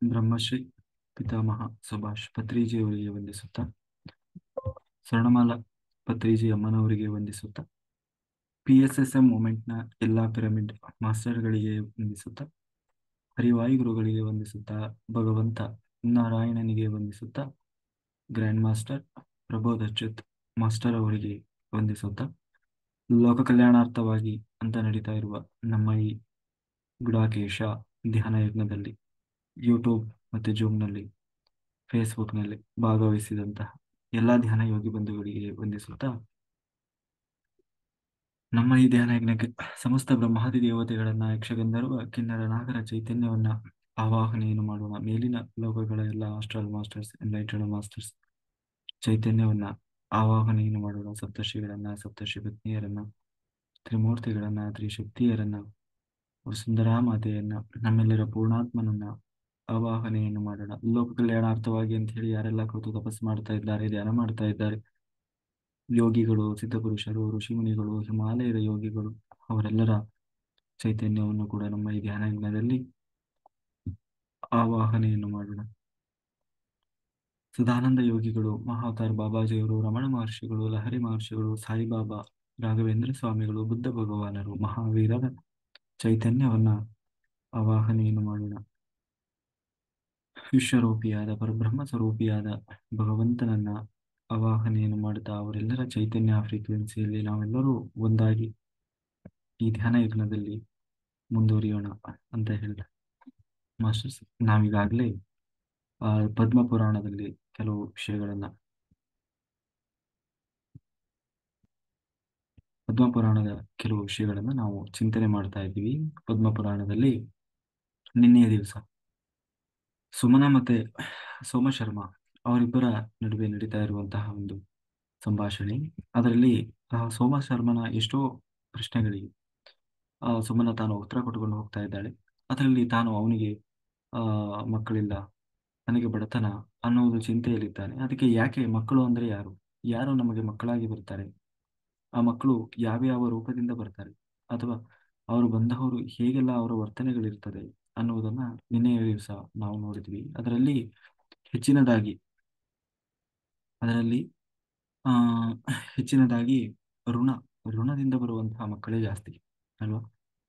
ಬ್ರಹ್ಮಶ್ರೀ ಪಿತಾಮಹ ಸುಭಾಷ್ ಪತ್ರಿಜಿಯವರಿಗೆ ವಂದಿಸುತ್ತಾ, ಸ್ವರ್ಣಮಾಲಾ ಪತ್ರಿಜಿ ಅಮ್ಮನವರಿಗೆ ವಂದಿಸುತ್ತಾ, PSSM ಮೂಮೆಂಟ್ನ ಎಲ್ಲ pyramid ಮಾಸ್ಟರ್ಗಳಿಗೆ ವಂದಿಸುತ್ತಾ, ಹರಿವಾಯು ಗುರುಗಳಿಗೆ ವಂದಿಸುತ್ತಾ, ಭಗವಂತ ನಾರಾಯಣನಿಗೆ ವಂದಿಸುತ್ತಾ, grand master Prabodh Achyuth master ಅವರಿಗೆ ವಂದಿಸುತ್ತಾ, ಲೋಕ ಕಲ್ಯಾಣಾರ್ಥವಾಗಿ ಅಂತ ನಡೀತಾ ಇರುವ ನಮ್ಮ ಈ ಗುಡಾಕೇಶ ಧ್ಯಾನ ಯಜ್ಞದಲ್ಲಿ ಯೂಟ್ಯೂಬ್ ಮತ್ತು ಜೂಮ್ನಲ್ಲಿ ಫೇಸ್ಬುಕ್ನಲ್ಲಿ ಭಾಗವಹಿಸಿದಂತಹ ಎಲ್ಲ ಧ್ಯಾನ ಯೋಗಿ ಬಂಧುಗಳಿಗೆ ವಂದಿಸುತ್ತಾ, ನಮ್ಮ ಈ ಧ್ಯಾನ ಯಜ್ಞಕ್ಕೆ ಸಮಸ್ತ ಬ್ರಹ್ಮಾದಿ ದೇವತೆಗಳನ್ನ, ಯಕ್ಷಗಂಧರ್ವ ಕಿನ್ನರ ನಾಗರ ಚೈತನ್ಯವನ್ನ ಆವಾಹನೆಯನ್ನು ಮಾಡೋಣ. ಮೇಲಿನ ಲೋಕಗಳ ಎಲ್ಲ ಆಸ್ಟ್ರಲ್ ಮಾಸ್ಟರ್ಸ್, ಎನ್ಲೈಟೆಡ್ ಮಾಸ್ಟರ್ಸ್ ಚೈತನ್ಯವನ್ನ ಆವಾಹನೆಯನ್ನು ಮಾಡೋಣ. ಸಪ್ತರ್ಷಿಗಳನ್ನ, ಸಪ್ತರ್ಷಿ ಪತ್ನಿಯರನ್ನ, ತ್ರಿಮೂರ್ತಿಗಳನ್ನ, ತ್ರಿಶಕ್ತಿಯರನ್ನ, ಸುಂದರ ಮಾತೆಯನ್ನ, ನಮ್ಮೆಲ್ಲರ ಪೂರ್ಣಾತ್ಮನನ್ನ ಆವಾಹನೆಯನ್ನು ಮಾಡೋಣ. ಲೋಕ ಕಲ್ಯಾಣಾರ್ಥವಾಗಿ ಅಂತ ಹೇಳಿ ಯಾರೆಲ್ಲ ಕೂತು ತಪಸ್ಸು ಮಾಡ್ತಾ ಇದ್ದಾರೆ, ಧ್ಯಾನ ಮಾಡ್ತಾ ಇದ್ದಾರೆ, ಯೋಗಿಗಳು, ಸಿದ್ಧಪುರುಷರು, ಋಷಿಮುನಿಗಳು, ಹಿಮಾಲಯದ ಯೋಗಿಗಳು, ಅವರೆಲ್ಲರ ಚೈತನ್ಯವನ್ನು ಕೂಡ ನಮ್ಮ ಈ ಧ್ಯಾನ ಯಜ್ಞದಲ್ಲಿ ಆವಾಹನೆಯನ್ನು ಮಾಡೋಣ. ಸದಾನಂದ ಯೋಗಿಗಳು, ಮಹಾವತಾರ್ ಬಾಬಾಜಿಯವರು, ರಮಣ ಮಹರ್ಷಿಗಳು, ಲಹರಿ ಮಹರ್ಷಿಗಳು, ಸಾಯಿಬಾಬಾ, ರಾಘವೇಂದ್ರ ಸ್ವಾಮಿಗಳು, ಬುದ್ಧ ಭಗವಾನರು, ಮಹಾವೀರರ ಚೈತನ್ಯವನ್ನ ಆವಾಹನೆಯನ್ನು ಮಾಡೋಣ. ವಿಶ್ವರೂಪಿಯಾದ ಪರಬ್ರಹ್ಮ ಸ್ವರೂಪಿಯಾದ ಭಗವಂತನನ್ನ ಆವಾಹನೆಯನ್ನು ಮಾಡುತ್ತಾ, ಅವರೆಲ್ಲರ ಚೈತನ್ಯ ಫ್ರೀಕ್ವೆನ್ಸಿಯಲ್ಲಿ ನಾವೆಲ್ಲರೂ ಒಂದಾಗಿ ಈ ಧ್ಯಾನ ಯಜ್ಞದಲ್ಲಿ ಮುಂದುವರಿಯೋಣ ಅಂತ ಹೇಳಿದ ಮಾಸ್ಟರ್ಸ್. ನಾವೀಗಾಗಲೇ ಪದ್ಮ ಪುರಾಣದಲ್ಲಿ ಕೆಲವು ವಿಷಯಗಳನ್ನ, ಪದ್ಮ ಪುರಾಣದ ಕೆಲವು ವಿಷಯಗಳನ್ನ ನಾವು ಚಿಂತನೆ ಮಾಡ್ತಾ ಇದ್ದೀವಿ. ಪದ್ಮ ಪುರಾಣದಲ್ಲಿ ನಿನ್ನೆಯ ದಿವಸ ಸುಮನ ಮತ್ತೆ ಸೋಮಶರ್ಮ ಅವರಿಬ್ಬರ ನಡುವೆ ನಡೀತಾ ಇರುವಂತಹ ಒಂದು ಸಂಭಾಷಣೆ. ಅದರಲ್ಲಿ ಸೋಮಶರ್ಮನ ಎಷ್ಟೋ ಪ್ರಶ್ನೆಗಳಿಗೆ ಸುಮನ ತಾನು ಉತ್ತರ ಕೊಟ್ಟುಕೊಂಡು ಹೋಗ್ತಾ ಇದ್ದಾಳೆ. ಅದರಲ್ಲಿ ತಾನು ಅವನಿಗೆ ಮಕ್ಕಳಿಲ್ಲ, ನನಗೆ ಬಡತನ ಅನ್ನುವುದು ಚಿಂತೆಯಲ್ಲಿದ್ದಾನೆ. ಅದಕ್ಕೆ ಯಾಕೆ ಮಕ್ಕಳು ಅಂದ್ರೆ ಯಾರು, ಯಾರು ನಮಗೆ ಮಕ್ಕಳಾಗಿ ಬರ್ತಾರೆ, ಆ ಮಕ್ಕಳು ಯಾವ್ಯಾವ ರೂಪದಿಂದ ಬರ್ತಾರೆ, ಅಥವಾ ಅವರು ಬಂದವರು ಹೇಗೆಲ್ಲ ಅವರ ವರ್ತನೆಗಳಿರ್ತದೆ ಅನ್ನುವುದನ್ನ ನಿನ್ನೆಯ ದಿವಸ ನಾವು ನೋಡಿದ್ವಿ. ಹೆಚ್ಚಿನದಾಗಿ ಅದರಲ್ಲಿ ಆ ಹೆಚ್ಚಿನದಾಗಿ ಋಣ ಋಣದಿಂದ ಬರುವಂತಹ ಮಕ್ಕಳೇ ಜಾಸ್ತಿ ಅಲ್ವಾ.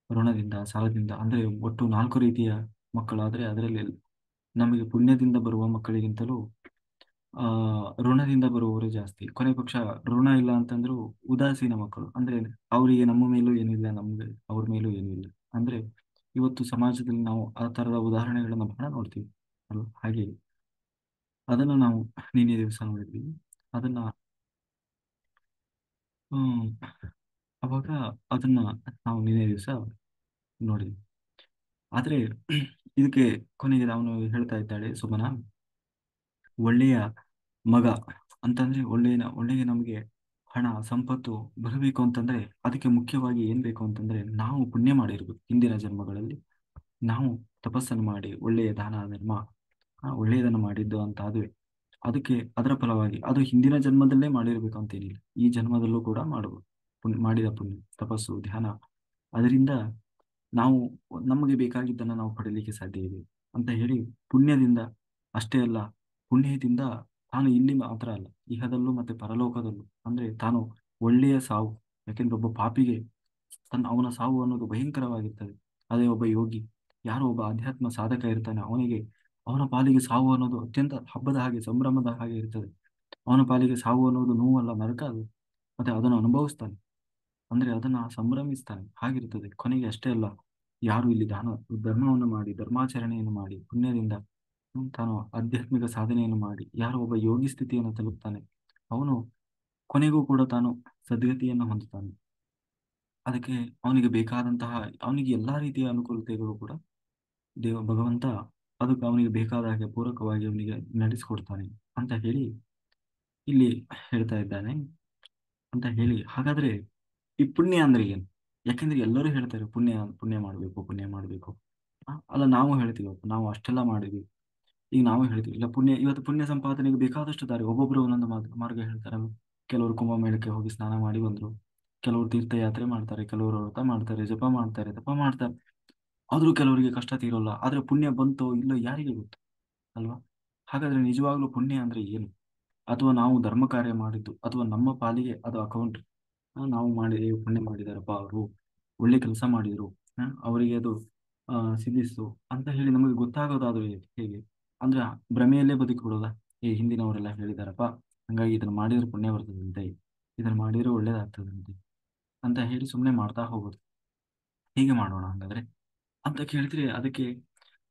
ಋಣದಿಂದ, ಸಾಲದಿಂದ, ಅಂದ್ರೆ ಒಟ್ಟು 4 ರೀತಿಯ ಮಕ್ಕಳಾದ್ರೆ ಅದರಲ್ಲಿ ನಮಗೆ ಪುಣ್ಯದಿಂದ ಬರುವ ಮಕ್ಕಳಿಗಿಂತಲೂ ಋಣದಿಂದ ಬರುವವರೇ ಜಾಸ್ತಿ. ಕೊನೆ ಪಕ್ಷ ಋಣ ಇಲ್ಲ ಅಂತಂದ್ರೂ ಉದಾಸೀನ ಮಕ್ಕಳು, ಅಂದ್ರೆ ಅವರಿಗೆ ನಮ್ಮ ಮೇಲೂ ಏನಿಲ್ಲ, ನಮ್ಗೆ ಅವ್ರ ಮೇಲೂ ಏನೂ ಇಲ್ಲ. ಅಂದ್ರೆ ಇವತ್ತು ಸಮಾಜದಲ್ಲಿ ನಾವು ಆ ತರದ ಉದಾಹರಣೆಗಳನ್ನ ಬಹಳ ನೋಡ್ತೀವಿ ಅಲ್ವಾ. ಹಾಗೆ ಅದನ್ನು ನಾವು ನಿನ್ನೆ ದಿವಸ ನೋಡಿದ್ವಿ. ಅದನ್ನ ಹ್ಮ್ ಅವಾಗ ಅದನ್ನ ನಾವು ನಿನ್ನೆ ದಿವಸ ನೋಡಿದ್ವಿ. ಆದ್ರೆ ಇದಕ್ಕೆ ಕೊನೆಗೆ ಅವನು ಹೇಳ್ತಾ ಇದ್ದಾಳೆ ಸುಮನ, ಒಳ್ಳೆಯ ಮಗ ಅಂತಂದ್ರೆ ಒಳ್ಳೆಯ ನಮಗೆ ಹಣ ಸಂಪತ್ತು ಬರಬೇಕು ಅಂತಂದ್ರೆ ಅದಕ್ಕೆ ಮುಖ್ಯವಾಗಿ ಏನ್ ಬೇಕು ಅಂತಂದ್ರೆ ನಾವು ಪುಣ್ಯ ಮಾಡಿರ್ಬೇಕು. ಹಿಂದಿನ ಜನ್ಮಗಳಲ್ಲಿ ನಾವು ತಪಸ್ಸನ್ನು ಮಾಡಿ ಒಳ್ಳೆಯ ದಾನ ಧರ್ಮ ಒಳ್ಳೆಯದನ್ನು ಮಾಡಿದ್ದು ಅಂತ ಆದ್ರೆ ಅದಕ್ಕೆ ಅದರ ಫಲವಾಗಿ ಅದು ಹಿಂದಿನ ಜನ್ಮದಲ್ಲೇ ಮಾಡಿರ್ಬೇಕು ಅಂತೇನಿಲ್ಲ, ಈ ಜನ್ಮದಲ್ಲೂ ಕೂಡ ಮಾಡಬಹುದು. ಮಾಡಿದ ಪುಣ್ಯ, ತಪಸ್ಸು, ಧ್ಯಾನ, ಅದರಿಂದ ನಾವು ನಮಗೆ ಬೇಕಾಗಿದ್ದನ್ನು ನಾವು ಪಡೀಲಿಕ್ಕೆ ಸಾಧ್ಯ ಇದೆ ಅಂತ ಹೇಳಿ ಪುಣ್ಯದಿಂದ ಅಷ್ಟೇ ಅಲ್ಲ, ಪುಣ್ಯದಿಂದ ತಾನು ಇಲ್ಲಿ ಮಾತ್ರ ಅಲ್ಲ, ಇಹದಲ್ಲೂ ಮತ್ತೆ ಪರಲೋಕದಲ್ಲೂ, ಅಂದ್ರೆ ತಾನು ಒಳ್ಳೆಯ ಸಾವು. ಯಾಕೆಂದ್ರೆ ಒಬ್ಬ ಪಾಪಿಗೆ ಅವನ ಸಾವು ಅನ್ನೋದು ಭಯಂಕರವಾಗಿರ್ತದೆ. ಅದೇ ಒಬ್ಬ ಯೋಗಿ, ಯಾರೋ ಒಬ್ಬ ಅಧ್ಯಾತ್ಮ ಸಾಧಕ ಇರ್ತಾನೆ, ಅವನ ಪಾಲಿಗೆ ಸಾವು ಅನ್ನೋದು ಅತ್ಯಂತ ಹಬ್ಬದ ಹಾಗೆ, ಸಂಭ್ರಮದ ಹಾಗೆ ಇರ್ತದೆ. ಅವನ ಪಾಲಿಗೆ ಸಾವು ಅನ್ನೋದು ನೋವಲ್ಲ, ನರಕ ಅದು. ಮತ್ತೆ ಅದನ್ನು ಅನುಭವಿಸ್ತಾನೆ, ಅಂದ್ರೆ ಅದನ್ನ ಸಂಭ್ರಮಿಸ್ತಾನೆ, ಹಾಗಿರ್ತದೆ. ಕೊನೆಗೆ ಅಷ್ಟೇ ಅಲ್ಲ, ಯಾರು ಇಲ್ಲಿ ಧರ್ಮವನ್ನು ಮಾಡಿ, ಧರ್ಮಾಚರಣೆಯನ್ನು ಮಾಡಿ, ಪುಣ್ಯದಿಂದ ತಾನು ಆಧ್ಯಾತ್ಮಿಕ ಸಾಧನೆಯನ್ನು ಮಾಡಿ ಯಾರು ಒಬ್ಬ ಯೋಗಿ ಸ್ಥಿತಿಯನ್ನು ತಲುಪ್ತಾನೆ, ಅವನು ಕೊನೆಗೂ ಕೂಡ ತಾನು ಸದ್ಗತಿಯನ್ನು ಹೊಂದುತ್ತಾನೆ. ಅದಕ್ಕೆ ಅವನಿಗೆ ಬೇಕಾದಂತಹ, ಅವನಿಗೆ ಎಲ್ಲಾ ರೀತಿಯ ಅನುಕೂಲತೆಗಳು ಕೂಡ ಭಗವಂತ ಅದಕ್ಕೆ ಅವನಿಗೆ ಬೇಕಾದ ಹಾಗೆ ಪೂರಕವಾಗಿ ಅವನಿಗೆ ನಡೆಸಿಕೊಡ್ತಾನೆ ಅಂತ ಹೇಳಿ ಇಲ್ಲಿ ಹೇಳ್ತಾ ಇದ್ದಾನೆ. ಅಂತ ಹೇಳಿ ಹಾಗಾದ್ರೆ ಈ ಪುಣ್ಯ ಅಂದ್ರೆ ಏನು? ಯಾಕೆಂದ್ರೆ ಎಲ್ಲರೂ ಹೇಳ್ತಾರೆ ಪುಣ್ಯ ಪುಣ್ಯ ಮಾಡ್ಬೇಕು, ಪುಣ್ಯ ಮಾಡ್ಬೇಕು. ಅಲ್ಲ, ನಾವು ಹೇಳ್ತೀವಿ ನಾವು ಅಷ್ಟೆಲ್ಲ ಮಾಡಿದ್ವಿ. ಈಗ ನಾವು ಹೇಳ್ತೀವಿ ಇಲ್ಲ, ಇವತ್ತು ಪುಣ್ಯ ಸಂಪಾದನೆಗೆ ಬೇಕಾದಷ್ಟು ದಾರಿ, ಒಬ್ಬೊಬ್ರು ಒಂದೊಂದು ಮಾರ್ಗ ಹೇಳ್ತಾರೆ. ಕೆಲವರು ಕುಂಭಮೇಳಕ್ಕೆ ಹೋಗಿ ಸ್ನಾನ ಮಾಡಿ ಬಂದ್ರು, ಕೆಲವರು ತೀರ್ಥಯಾತ್ರೆ ಮಾಡ್ತಾರೆ, ಕೆಲವರು ವ್ರತ ಮಾಡ್ತಾರೆ, ಜಪ ಮಾಡ್ತಾರೆ, ತಪ ಮಾಡ್ತಾರೆ. ಆದ್ರೂ ಕೆಲವರಿಗೆ ಕಷ್ಟ ತೀರೋಲ್ಲ. ಆದ್ರೆ ಪುಣ್ಯ ಬಂತೋ ಇಲ್ಲೋ ಯಾರಿಗೆ ಗೊತ್ತು, ಅಲ್ವಾ? ಹಾಗಾದ್ರೆ ನಿಜವಾಗ್ಲೂ ಪುಣ್ಯ ಅಂದ್ರೆ ಏನು? ಅಥವಾ ನಾವು ಧರ್ಮ ಕಾರ್ಯ ಮಾಡಿದ್ದು, ಅಥವಾ ನಮ್ಮ ಪಾಲಿಗೆ ಅದು ಅಕೌಂಟ್, ನಾವು ಮಾಡಿ ಪುಣ್ಯ ಮಾಡಿದಾರಪ್ಪ ಅವರು, ಒಳ್ಳೆ ಕೆಲಸ ಮಾಡಿದ್ರು, ಅವರಿಗೆ ಅದು ಸಿದ್ಧಿಸ್ತು ಅಂತ ಹೇಳಿ ನಮಗೆ ಗೊತ್ತಾಗೋದಾದ್ರೆ ಹೇಗೆ? ಅಂದ್ರೆ ಭ್ರಮೆಯಲ್ಲೇ ಬದುಕಿಬಿಡೋದಾ? ಹಿಂದಿನವರೆಲ್ಲ ಹೇಳಿದಾರಪ್ಪ, ಹಂಗಾಗಿ ಇದನ್ನ ಮಾಡಿದ್ರೆ ಪುಣ್ಯ ಬರ್ತದಂತೆ, ಇದನ್ನ ಮಾಡಿದ್ರೆ ಒಳ್ಳೇದಾಗ್ತದಂತೆ ಅಂತ ಹೇಳಿ ಸುಮ್ಮನೆ ಮಾಡ್ತಾ ಹೋಗೋದು. ಹೀಗೆ ಮಾಡೋಣ ಹಾಗಾದ್ರೆ ಅಂತ ಕೇಳಿದ್ರೆ ಅದಕ್ಕೆ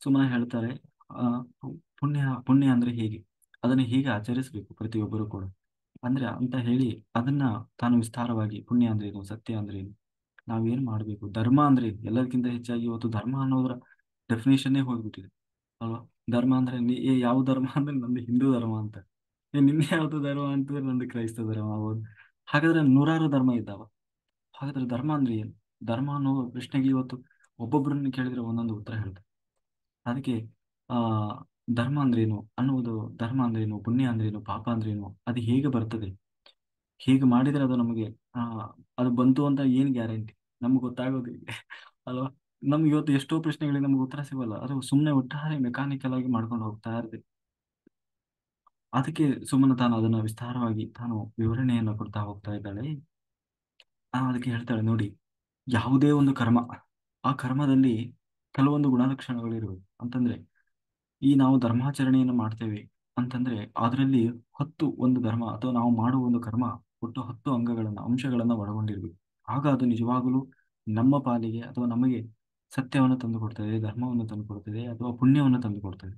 ಸುಮ್ಮನೆ ಹೇಳ್ತಾರೆ, ಆ ಪುಣ್ಯ ಪುಣ್ಯ ಅಂದ್ರೆ ಹೇಗೆ, ಅದನ್ನ ಹೇಗೆ ಆಚರಿಸಬೇಕು ಪ್ರತಿಯೊಬ್ಬರು ಕೂಡ ಅಂದ್ರೆ ಅಂತ ಹೇಳಿ ಅದನ್ನ ತಾನು ವಿಸ್ತಾರವಾಗಿ, ಪುಣ್ಯ ಅಂದ್ರೆ ಏನು, ಸತ್ಯ ಅಂದ್ರೆ ಏನು, ನಾವೇನ್ ಮಾಡ್ಬೇಕು, ಧರ್ಮ ಅಂದ್ರೆ ಏನು? ಎಲ್ಲದಕ್ಕಿಂತ ಹೆಚ್ಚಾಗಿ ಇವತ್ತು ಧರ್ಮ ಅನ್ನೋದ್ರ ಡೆಫಿನೇಷನ್ನೇ ಹೋಗ್ಬಿಟ್ಟಿದೆ, ಅಲ್ವಾ? ಧರ್ಮ ಅಂದ್ರೆ ಯಾವ ಧರ್ಮ ಅಂದ್ರೆ ನಂದು ಹಿಂದೂ ಧರ್ಮ ಅಂತ, ನಿನ್ನೆ ಯಾವ್ದು ಧರ್ಮ ಅಂತಂದ್ರೆ ನಂದು ಕ್ರೈಸ್ತ ಧರ್ಮ ಆಗ್ಬೋದು. ಹಾಗಾದ್ರೆ ನೂರಾರು ಧರ್ಮ ಇದ್ದಾವ. ಹಾಗಾದ್ರೆ ಧರ್ಮ ಅಂದ್ರೆ ಏನು? ಧರ್ಮ ಅನ್ನೋ ಪ್ರಶ್ನೆಗೆ ಇವತ್ತು ಒಬ್ಬೊಬ್ಬರನ್ನ ಕೇಳಿದ್ರೆ ಒಂದೊಂದು ಉತ್ತರ ಹೇಳ್ತಾರೆ. ಅದಕ್ಕೆ ಆ ಧರ್ಮ ಅಂದ್ರೇನು ಅನ್ನುವುದು, ಧರ್ಮ ಅಂದ್ರೇನು, ಪುಣ್ಯ ಅಂದ್ರೇನು, ಪಾಪ ಅಂದ್ರೇನು, ಅದು ಹೇಗೆ ಬರ್ತದೆ, ಹೇಗೆ ಮಾಡಿದ್ರೆ ಅದು ನಮಗೆ ಆ ಅದು ಬಂತು ಅಂತ ಏನ್ ಗ್ಯಾರಂಟಿ, ನಮ್ಗೆ ಗೊತ್ತಾಗೋದು ಹೇಗೆ? ಅಲ್ವಾ? ನಮ್ಗೆ ಇವತ್ತು ಎಷ್ಟೋ ಪ್ರಶ್ನೆಗಳಿಗೆ ನಮ್ಗೆ ಉತ್ತರ ಸಿಗಲ್ಲ, ಅದು ಸುಮ್ಮನೆ ಒಟ್ಟಾರೆ ಮೆಕ್ಯಾನಿಕಲ್ ಆಗಿ ಮಾಡ್ಕೊಂಡು ಹೋಗ್ತಾ ಇರ್ತದೆ. ಅದಕ್ಕೆ ಸುಮ್ಮನೆ ತಾನು ಅದನ್ನ ವಿಸ್ತಾರವಾಗಿ ತಾನು ವಿವರಣೆಯನ್ನು ಕೊಡ್ತಾ ಹೋಗ್ತಾ ಇದ್ದಾಳೆ. ಅದಕ್ಕೆ ಹೇಳ್ತಾಳೆ ನೋಡಿ, ಯಾವುದೇ ಒಂದು ಕರ್ಮ, ಆ ಕರ್ಮದಲ್ಲಿ ಕೆಲವೊಂದು ಗುಣಲಕ್ಷಣಗಳಿರುವುದು ಅಂತಂದ್ರೆ, ಈ ನಾವು ಧರ್ಮಾಚರಣೆಯನ್ನು ಮಾಡ್ತೇವೆ ಅಂತಂದ್ರೆ ಅದರಲ್ಲಿ 10 ಧರ್ಮ ಅಥವಾ ನಾವು ಮಾಡುವ ಒಂದು ಕರ್ಮ ಒಟ್ಟು 10 ಅಂಶಗಳನ್ನ ಒಳಗೊಂಡಿರ್ಬೇಕು. ಆಗ ಅದು ನಿಜವಾಗಲೂ ನಮ್ಮ ಪಾಲಿಗೆ ಅಥವಾ ನಮಗೆ ಸತ್ಯವನ್ನು ತಂದುಕೊಡ್ತದೆ, ಧರ್ಮವನ್ನು ತಂದುಕೊಡ್ತದೆ, ಅಥವಾ ಪುಣ್ಯವನ್ನು ತಂದುಕೊಡ್ತದೆ.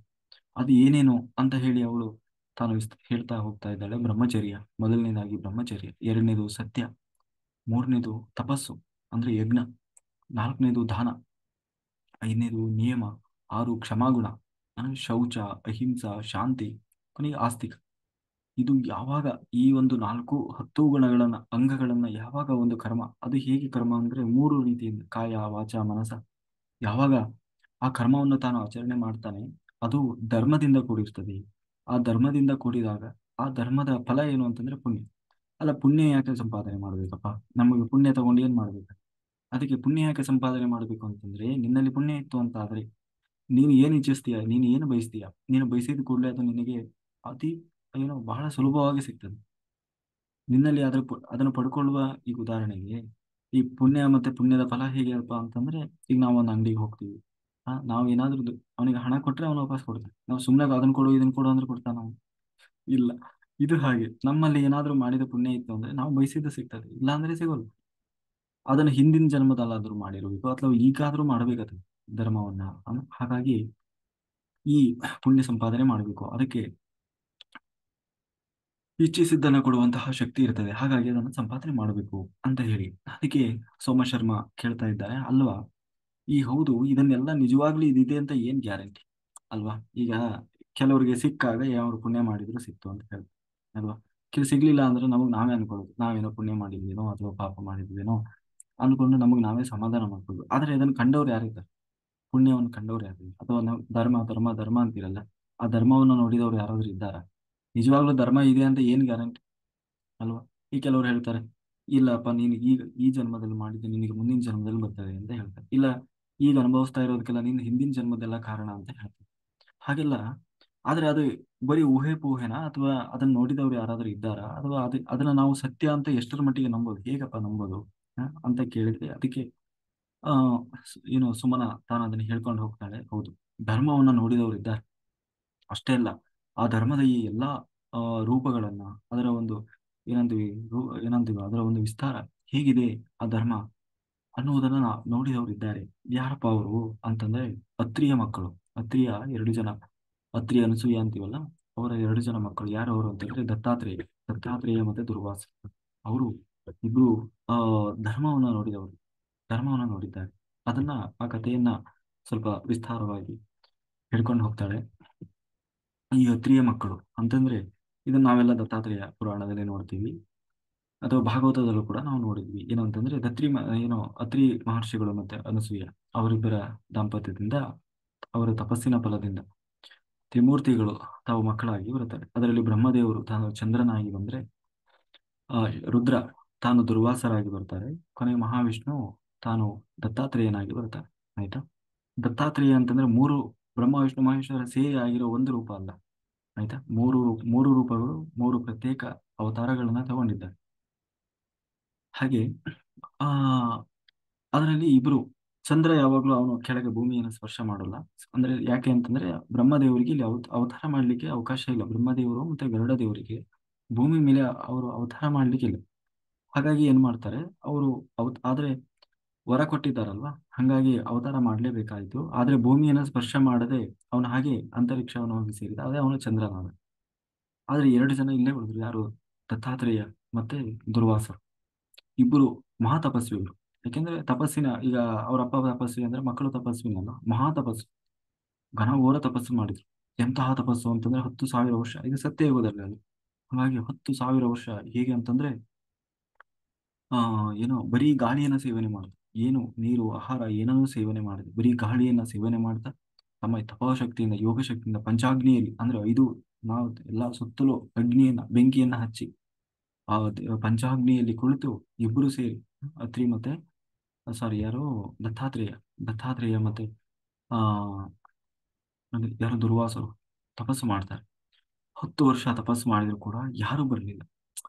ಅದು ಏನೇನು ಅಂತ ಹೇಳಿ ಅವಳು ತಾನು ಹೇಳ್ತಾ ಹೋಗ್ತಾ ಇದ್ದಾಳೆ. ಬ್ರಹ್ಮಚರ್ಯ, ಮೊದಲನೇದಾಗಿ ಬ್ರಹ್ಮಚರ್ಯ, ಎರಡನೇದು ಸತ್ಯ, ಮೂರನೇದು ತಪಸ್ಸು ಅಂದ್ರೆ ಯಜ್ಞ, ನಾಲ್ಕನೇದು ದಾನ, ಐದನೇದು ನಿಯಮ, ಆರು ಕ್ಷಮಾಗುಣ, ಶೌಚ, ಅಹಿಂಸಾ, ಶಾಂತಿ, ಕೊನೆಗೆ ಆಸ್ತಿಕ. ಇದು ಯಾವಾಗ ಈ ಒಂದು 4 10 ಅಂಗಗಳನ್ನ ಯಾವಾಗ ಒಂದು ಕರ್ಮ, ಅದು ಹೇಗೆ ಕರ್ಮ ಅಂದ್ರೆ 3 ರೀತಿಯಿಂದ, ಕಾಯ ವಾಚ ಮನಸ, ಯಾವಾಗ ಆ ಕರ್ಮವನ್ನು ತಾನು ಆಚರಣೆ ಮಾಡ್ತಾನೆ ಅದು ಧರ್ಮದಿಂದ ಕೂಡಿರ್ತದೆ. ಆ ಧರ್ಮದಿಂದ ಕೂಡಿದಾಗ ಆ ಧರ್ಮದ ಫಲ ಏನು ಅಂತಂದ್ರೆ ಪುಣ್ಯ. ಅಲ್ಲ, ಪುಣ್ಯ ಯಾಕೆ ಸಂಪಾದನೆ ಮಾಡ್ಬೇಕಪ್ಪ? ನಮಗೆ ಪುಣ್ಯ ತಗೊಂಡು ಏನ್ ಮಾಡ್ಬೇಕು? ಅದಕ್ಕೆ ಪುಣ್ಯ ಯಾಕೆ ಸಂಪಾದನೆ ಮಾಡ್ಬೇಕು ಅಂತಂದ್ರೆ, ನಿನ್ನಲ್ಲಿ ಪುಣ್ಯ ಇತ್ತು ಅಂತ ಆದ್ರೆ ನೀನು ಏನು ಇಚ್ಛಿಸ್ತೀಯ, ನೀನು ಏನು ಬಯಸ್ತೀಯ, ನೀನು ಬಯಸಿದ ಕೂಡಲೇ ಅದು ನಿನಗೆ ಅತಿ ಬಹಳ ಸುಲಭವಾಗಿ ಸಿಗ್ತದೆ. ನಿನ್ನಲ್ಲಿ ಅದನ್ನು ಪಡ್ಕೊಳ್ಳುವ, ಈಗ ಉದಾಹರಣೆಗೆ ಈ ಪುಣ್ಯ ಮತ್ತೆ ಪುಣ್ಯದ ಫಲ ಹೇಗೆಪ್ಪ ಅಂತಂದ್ರೆ, ಈಗ ನಾವು ಒಂದು ಅಂಗಡಿಗೆ ಹೋಗ್ತೀವಿ, ನಾವು ಏನಾದ್ರೂ ಅವನಿಗೆ ಹಣ ಕೊಟ್ರೆ ಅವನು ವಾಪಸ್ ಕೊಡ್ತಾನೆ. ನಾವು ಸುಮ್ಮನೆ ಅದನ್ನ ಕೊಡು ಇದನ್ನ ಕೊಡು ಅಂದ್ರೆ ಕೊಡ್ತಾನ ಅವನು? ಇಲ್ಲ. ಇದು ಹಾಗೆ ನಮ್ಮಲ್ಲಿ ಏನಾದ್ರೂ ಮಾಡಿದ ಪುಣ್ಯ ಇತ್ತು ಅಂದ್ರೆ ನಾವು ಬಯಸಿದ್ದು ಸಿಗ್ತದೆ, ಇಲ್ಲ ಅಂದ್ರೆ ಸಿಗೋಲ್ಲ. ಅದನ್ನು ಹಿಂದಿನ ಜನ್ಮದಲ್ಲಾದ್ರೂ ಮಾಡಿರ್ಬೇಕು ಅಥವಾ ಈಗಾದ್ರೂ ಮಾಡ್ಬೇಕದು ಧರ್ಮವನ್ನ. ಹಾಗಾಗಿ ಈ ಪುಣ್ಯ ಸಂಪಾದನೆ ಮಾಡಬೇಕು, ಅದಕ್ಕೆ ಇಚ್ಛಿಸಿದ್ದನ್ನ ಕೊಡುವಂತಹ ಶಕ್ತಿ ಇರ್ತದೆ, ಹಾಗಾಗಿ ಅದನ್ನು ಸಂಪಾದನೆ ಮಾಡಬೇಕು ಅಂತ ಹೇಳಿ. ಅದಕ್ಕೆ ಸೋಮಶರ್ಮ ಕೇಳ್ತಾ ಇದ್ದಾರೆ, ಅಲ್ವಾ, ಈ ಹೌದು ಇದನ್ನೆಲ್ಲ ನಿಜವಾಗ್ಲೂ ಇದಿದೆ ಅಂತ ಏನ್ ಗ್ಯಾರಂಟಿ, ಅಲ್ವಾ? ಈಗ ಕೆಲವರಿಗೆ ಸಿಕ್ಕಾಗ ಯಾವ ಪುಣ್ಯ ಮಾಡಿದ್ರು ಸಿಕ್ತು ಅಂತ ಹೇಳ್ತಾರೆ, ಅಲ್ವಾ? ಸಿಗ್ಲಿಲ್ಲ ಅಂದ್ರೆ ನಮಗ್ ನಾವೇ ಅನ್ಕೊಳ್ಳೋದು, ನಾವೇನೋ ಪುಣ್ಯ ಮಾಡಿದ್ವೇನೋ ಅಥವಾ ಪಾಪ ಮಾಡಿದ್ವೇನೋ ಅನ್ಕೊಂಡು ನಮಗ್ ನಾವೇ ಸಮಾಧಾನ ಮಾಡ್ಕೊಳ್ಳೋದು. ಆದ್ರೆ ಅದನ್ನ ಕಂಡವ್ರು ಯಾರಿದ್ದಾರೆ? ಪುಣ್ಯವನ್ನು ಕಂಡವ್ರು ಯಾರು? ಅಥವಾ ನಾವು ಧರ್ಮ ಧರ್ಮ ಧರ್ಮ ಅಂತೀರಲ್ಲ, ಆ ಧರ್ಮವನ್ನು ನೋಡಿದವ್ರು ಯಾರಾದ್ರೂ ಇದ್ದಾರಾ? ನಿಜವಾಗ್ಲೂ ಧರ್ಮ ಇದೆ ಅಂತ ಏನ್ ಗ್ಯಾರಂಟಿ, ಅಲ್ವಾ? ಈ ಕೆಲವರು ಹೇಳ್ತಾರೆ, ಇಲ್ಲಪ್ಪ ನೀನು ಈಗ ಈ ಜನ್ಮದಲ್ಲಿ ಮಾಡಿದ್ದು ನಿನಗೆ ಮುಂದಿನ ಜನ್ಮದಲ್ಲಿ ಬರ್ತದೆ ಅಂತ ಹೇಳ್ತಾರೆ. ಇಲ್ಲ, ಈಗ ಅನುಭವಿಸ್ತಾ ಇರೋದಕ್ಕೆಲ್ಲ ನಿನ್ನ ಹಿಂದಿನ ಜನ್ಮದೆಲ್ಲ ಕಾರಣ ಅಂತ ಹೇಳ್ತಾರೆ. ಹಾಗೆಲ್ಲ. ಆದ್ರೆ ಅದು ಬರೀ ಊಹೆ ಪೂಹೆನಾ, ಅಥವಾ ಅದನ್ನ ನೋಡಿದವ್ರು ಯಾರಾದ್ರೂ ಇದ್ದಾರಾ, ಅಥವಾ ಅದನ್ನ ನಾವು ಸತ್ಯ ಅಂತ ಎಷ್ಟರ ಮಟ್ಟಿಗೆ ನಂಬೋದು, ಹೇಗಪ್ಪ ನಂಬೋದು ಅಂತ ಕೇಳಿದ್ರೆ ಅದಕ್ಕೆ ಆ ಸುಮನ ತಾನು ಅದನ್ನ ಹೇಳ್ಕೊಂಡು ಹೋಗ್ತಾಳೆ. ಹೌದು, ಧರ್ಮವನ್ನ ನೋಡಿದವರು ಇದ್ದಾರೆ, ಅಷ್ಟೇ ಅಲ್ಲ, ಆ ಧರ್ಮದ ಈ ಎಲ್ಲಾ ಆ ರೂಪಗಳನ್ನ, ಅದರ ಒಂದು ಏನಂತೀವಿ ಏನಂತೀವಿ ಅದರ ಒಂದು ವಿಸ್ತಾರ ಹೇಗಿದೆ ಆ ಧರ್ಮ ಅನ್ನುವುದನ್ನ ನೋಡಿದವರು ಇದ್ದಾರೆ. ಯಾರಪ್ಪ ಅವರು ಅಂತಂದ್ರೆ ಅತ್ರಿಯ ಮಕ್ಕಳು. ಅತ್ರಿಯ 2 ಜನ, ಅತ್ರಿ ಅನಸೂಯ ಅಂತೀವಲ್ಲ, ಅವರ 2 ಜನ ಮಕ್ಕಳು. ಯಾರು ಅವರು ಅಂತಂದ್ರೆ ದತ್ತಾತ್ರೇಯ ಮತ್ತೆ ದುರ್ವಾಸ. ಅವರು ಇಬ್ರು ಆ ಧರ್ಮವನ್ನ ನೋಡಿದ್ದಾರೆ. ಅದನ್ನ, ಆ ಕಥೆಯನ್ನ ಸ್ವಲ್ಪ ವಿಸ್ತಾರವಾಗಿ ಹೇಳ್ಕೊಂಡು ಹೋಗ್ತಾಳೆ. ಈ ಅತ್ರಿಯ ಮಕ್ಕಳು ಅಂತಂದ್ರೆ ಇದನ್ನ ನಾವೆಲ್ಲ ದತ್ತಾತ್ರೇಯ ಪುರಾಣದಲ್ಲಿ ನೋಡ್ತೀವಿ, ಅಥವಾ ಭಾಗವತದಲ್ಲೂ ಕೂಡ ನಾವು ನೋಡಿದ್ವಿ. ಏನು ಅಂತಂದ್ರೆ ಅತ್ರಿ ಮಹರ್ಷಿಗಳು ಮತ್ತೆ ಅನಸೂಯ ಅವರಿಬ್ಬರ ದಾಂಪತ್ಯದಿಂದ, ಅವರ ತಪಸ್ಸಿನ ಫಲದಿಂದ ತ್ರಿಮೂರ್ತಿಗಳು ತಾವು ಮಕ್ಕಳಾಗಿ ಬರುತ್ತಾರೆ. ಅದರಲ್ಲಿ ಬ್ರಹ್ಮದೇವರು ತಾನು ಚಂದ್ರನಾಗಿ ಬಂದ್ರೆ, ಆ ರುದ್ರ ತಾನು ದುರ್ವಾಸರಾಗಿ ಬರ್ತಾರೆ, ಕೊನೆಗೆ ಮಹಾವಿಷ್ಣು ತಾನು ದತ್ತಾತ್ರೇಯನಾಗಿ ಬರ್ತಾರೆ. ಆಯ್ತಾ? ದತ್ತಾತ್ರೇಯ ಅಂತಂದ್ರೆ ಮೂರು ಬ್ರಹ್ಮ ವಿಷ್ಣು ಮಹೇಶ್ವರ ಸೇರಿ ಆಗಿರೋ ಒಂದು ರೂಪ ಅಲ್ಲ. ಆಯ್ತಾ? ಮೂರು ರೂಪಗಳು, ಮೂರು ಪ್ರತ್ಯೇಕ ಅವತಾರಗಳನ್ನ ತಗೊಂಡಿದ್ದಾರೆ. ಹಾಗೆ ಆ ಅದರಲ್ಲಿ ಇಬ್ರು, ಚಂದ್ರ ಯಾವಾಗ್ಲೂ ಅವನು ಕೆಳಗೆ ಭೂಮಿಯನ್ನು ಸ್ಪರ್ಶ ಮಾಡಲ್ಲ. ಅಂದ್ರೆ ಯಾಕೆ ಅಂತಂದ್ರೆ ಬ್ರಹ್ಮದೇವರಿಗೆ ಇಲ್ಲಿ ಅವತಾರ ಮಾಡ್ಲಿಕ್ಕೆ ಅವಕಾಶ ಇಲ್ಲ. ಬ್ರಹ್ಮದೇವರು ಮತ್ತೆ ಗರುಡ ದೇವರಿಗೆ ಭೂಮಿ ಮೇಲೆ ಅವರು ಅವತಾರ ಮಾಡ್ಲಿಕ್ಕೆ ಇಲ್ಲ. ಹಾಗಾಗಿ ಏನ್ ಮಾಡ್ತಾರೆ ಅವರು, ಆದ್ರೆ ವರ ಕೊಟ್ಟಿದ್ದಾರಲ್ವಾ, ಹಂಗಾಗಿ ಅವತಾರ ಮಾಡ್ಲೇಬೇಕಾಯ್ತು. ಆದ್ರೆ ಭೂಮಿಯನ್ನು ಸ್ಪರ್ಶ ಮಾಡದೆ ಅವನು ಹಾಗೆ ಅಂತರಿಕ್ಷವನ್ನು ಹೋಗಿ ಸೇರಿದ, ಅದೇ ಅವನು ಚಂದ್ರನಾದ. ಆದ್ರೆ ಎರಡು ಜನ ಇಲ್ಲೇ ಉಳಿದ್ರು, ಯಾರು? ದತ್ತಾತ್ರೇಯ ಮತ್ತೆ ದುರ್ವಾಸರು. ಇಬ್ಬರು ಮಹಾ ತಪಸ್ವಿಗಳು. ಯಾಕೆಂದ್ರೆ ತಪಸ್ಸಿನ, ಈಗ ಅವ್ರ ಅಪ್ಪ ತಪಸ್ವಿ ಅಂದ್ರೆ ಮಕ್ಕಳು ತಪಸ್ವಿನಲ್ಲ, ಮಹಾ ತಪಸ್ವಿ, ಘನಘೋರ ತಪಸ್ಸು ಮಾಡಿದ್ರು. ಎಂತಹ ತಪಸ್ಸು ಅಂತಂದ್ರೆ 10,000 ವರ್ಷ. ಇದು ಸತ್ಯ ಯುಗದಲ್ಲಿ ಅದು. ಹಾಗಾಗಿ 10,000 ವರ್ಷ. ಹೇಗೆ ಅಂತಂದ್ರೆ ಏನೋ ಬರೀ ಗಾಳಿಯನ್ನ ಸೇವನೆ ಮಾಡುದು, ಏನು ನೀರು ಆಹಾರ ಏನನ್ನೂ ಸೇವನೆ ಮಾಡಿದೆ, ಬರೀ ಗಾಳಿಯನ್ನ ಸೇವನೆ ಮಾಡ್ತಾ ತಮ್ಮ ತಪಶಕ್ತಿಯಿಂದ, ಯೋಗ ಶಕ್ತಿಯಿಂದ ಪಂಚಾಗ್ನಿಯಲ್ಲಿ, ಅಂದ್ರೆ ಐದು, ನಾವು ಎಲ್ಲ ಸುತ್ತಲೂ ಅಗ್ನಿಯನ್ನ, ಬೆಂಕಿಯನ್ನ ಹಚ್ಚಿ ಆ ಪಂಚಾಗ್ನಿಯಲ್ಲಿ ಕುಳಿತು ಇಬ್ಬರು ಸೇರಿ, ಅತ್ರಿ ಮತ್ತೆ ಸಾರಿ ಯಾರು, ದತ್ತಾತ್ರೇಯ, ಮತ್ತೆ ಆ ಯಾರು, ದುರ್ವಾಸರು ತಪಸ್ಸು ಮಾಡ್ತಾರೆ. 10 ವರ್ಷ ತಪಸ್ಸು ಮಾಡಿದ್ರು ಕೂಡ ಯಾರು ಬರ್ಲಿಲ್ಲ.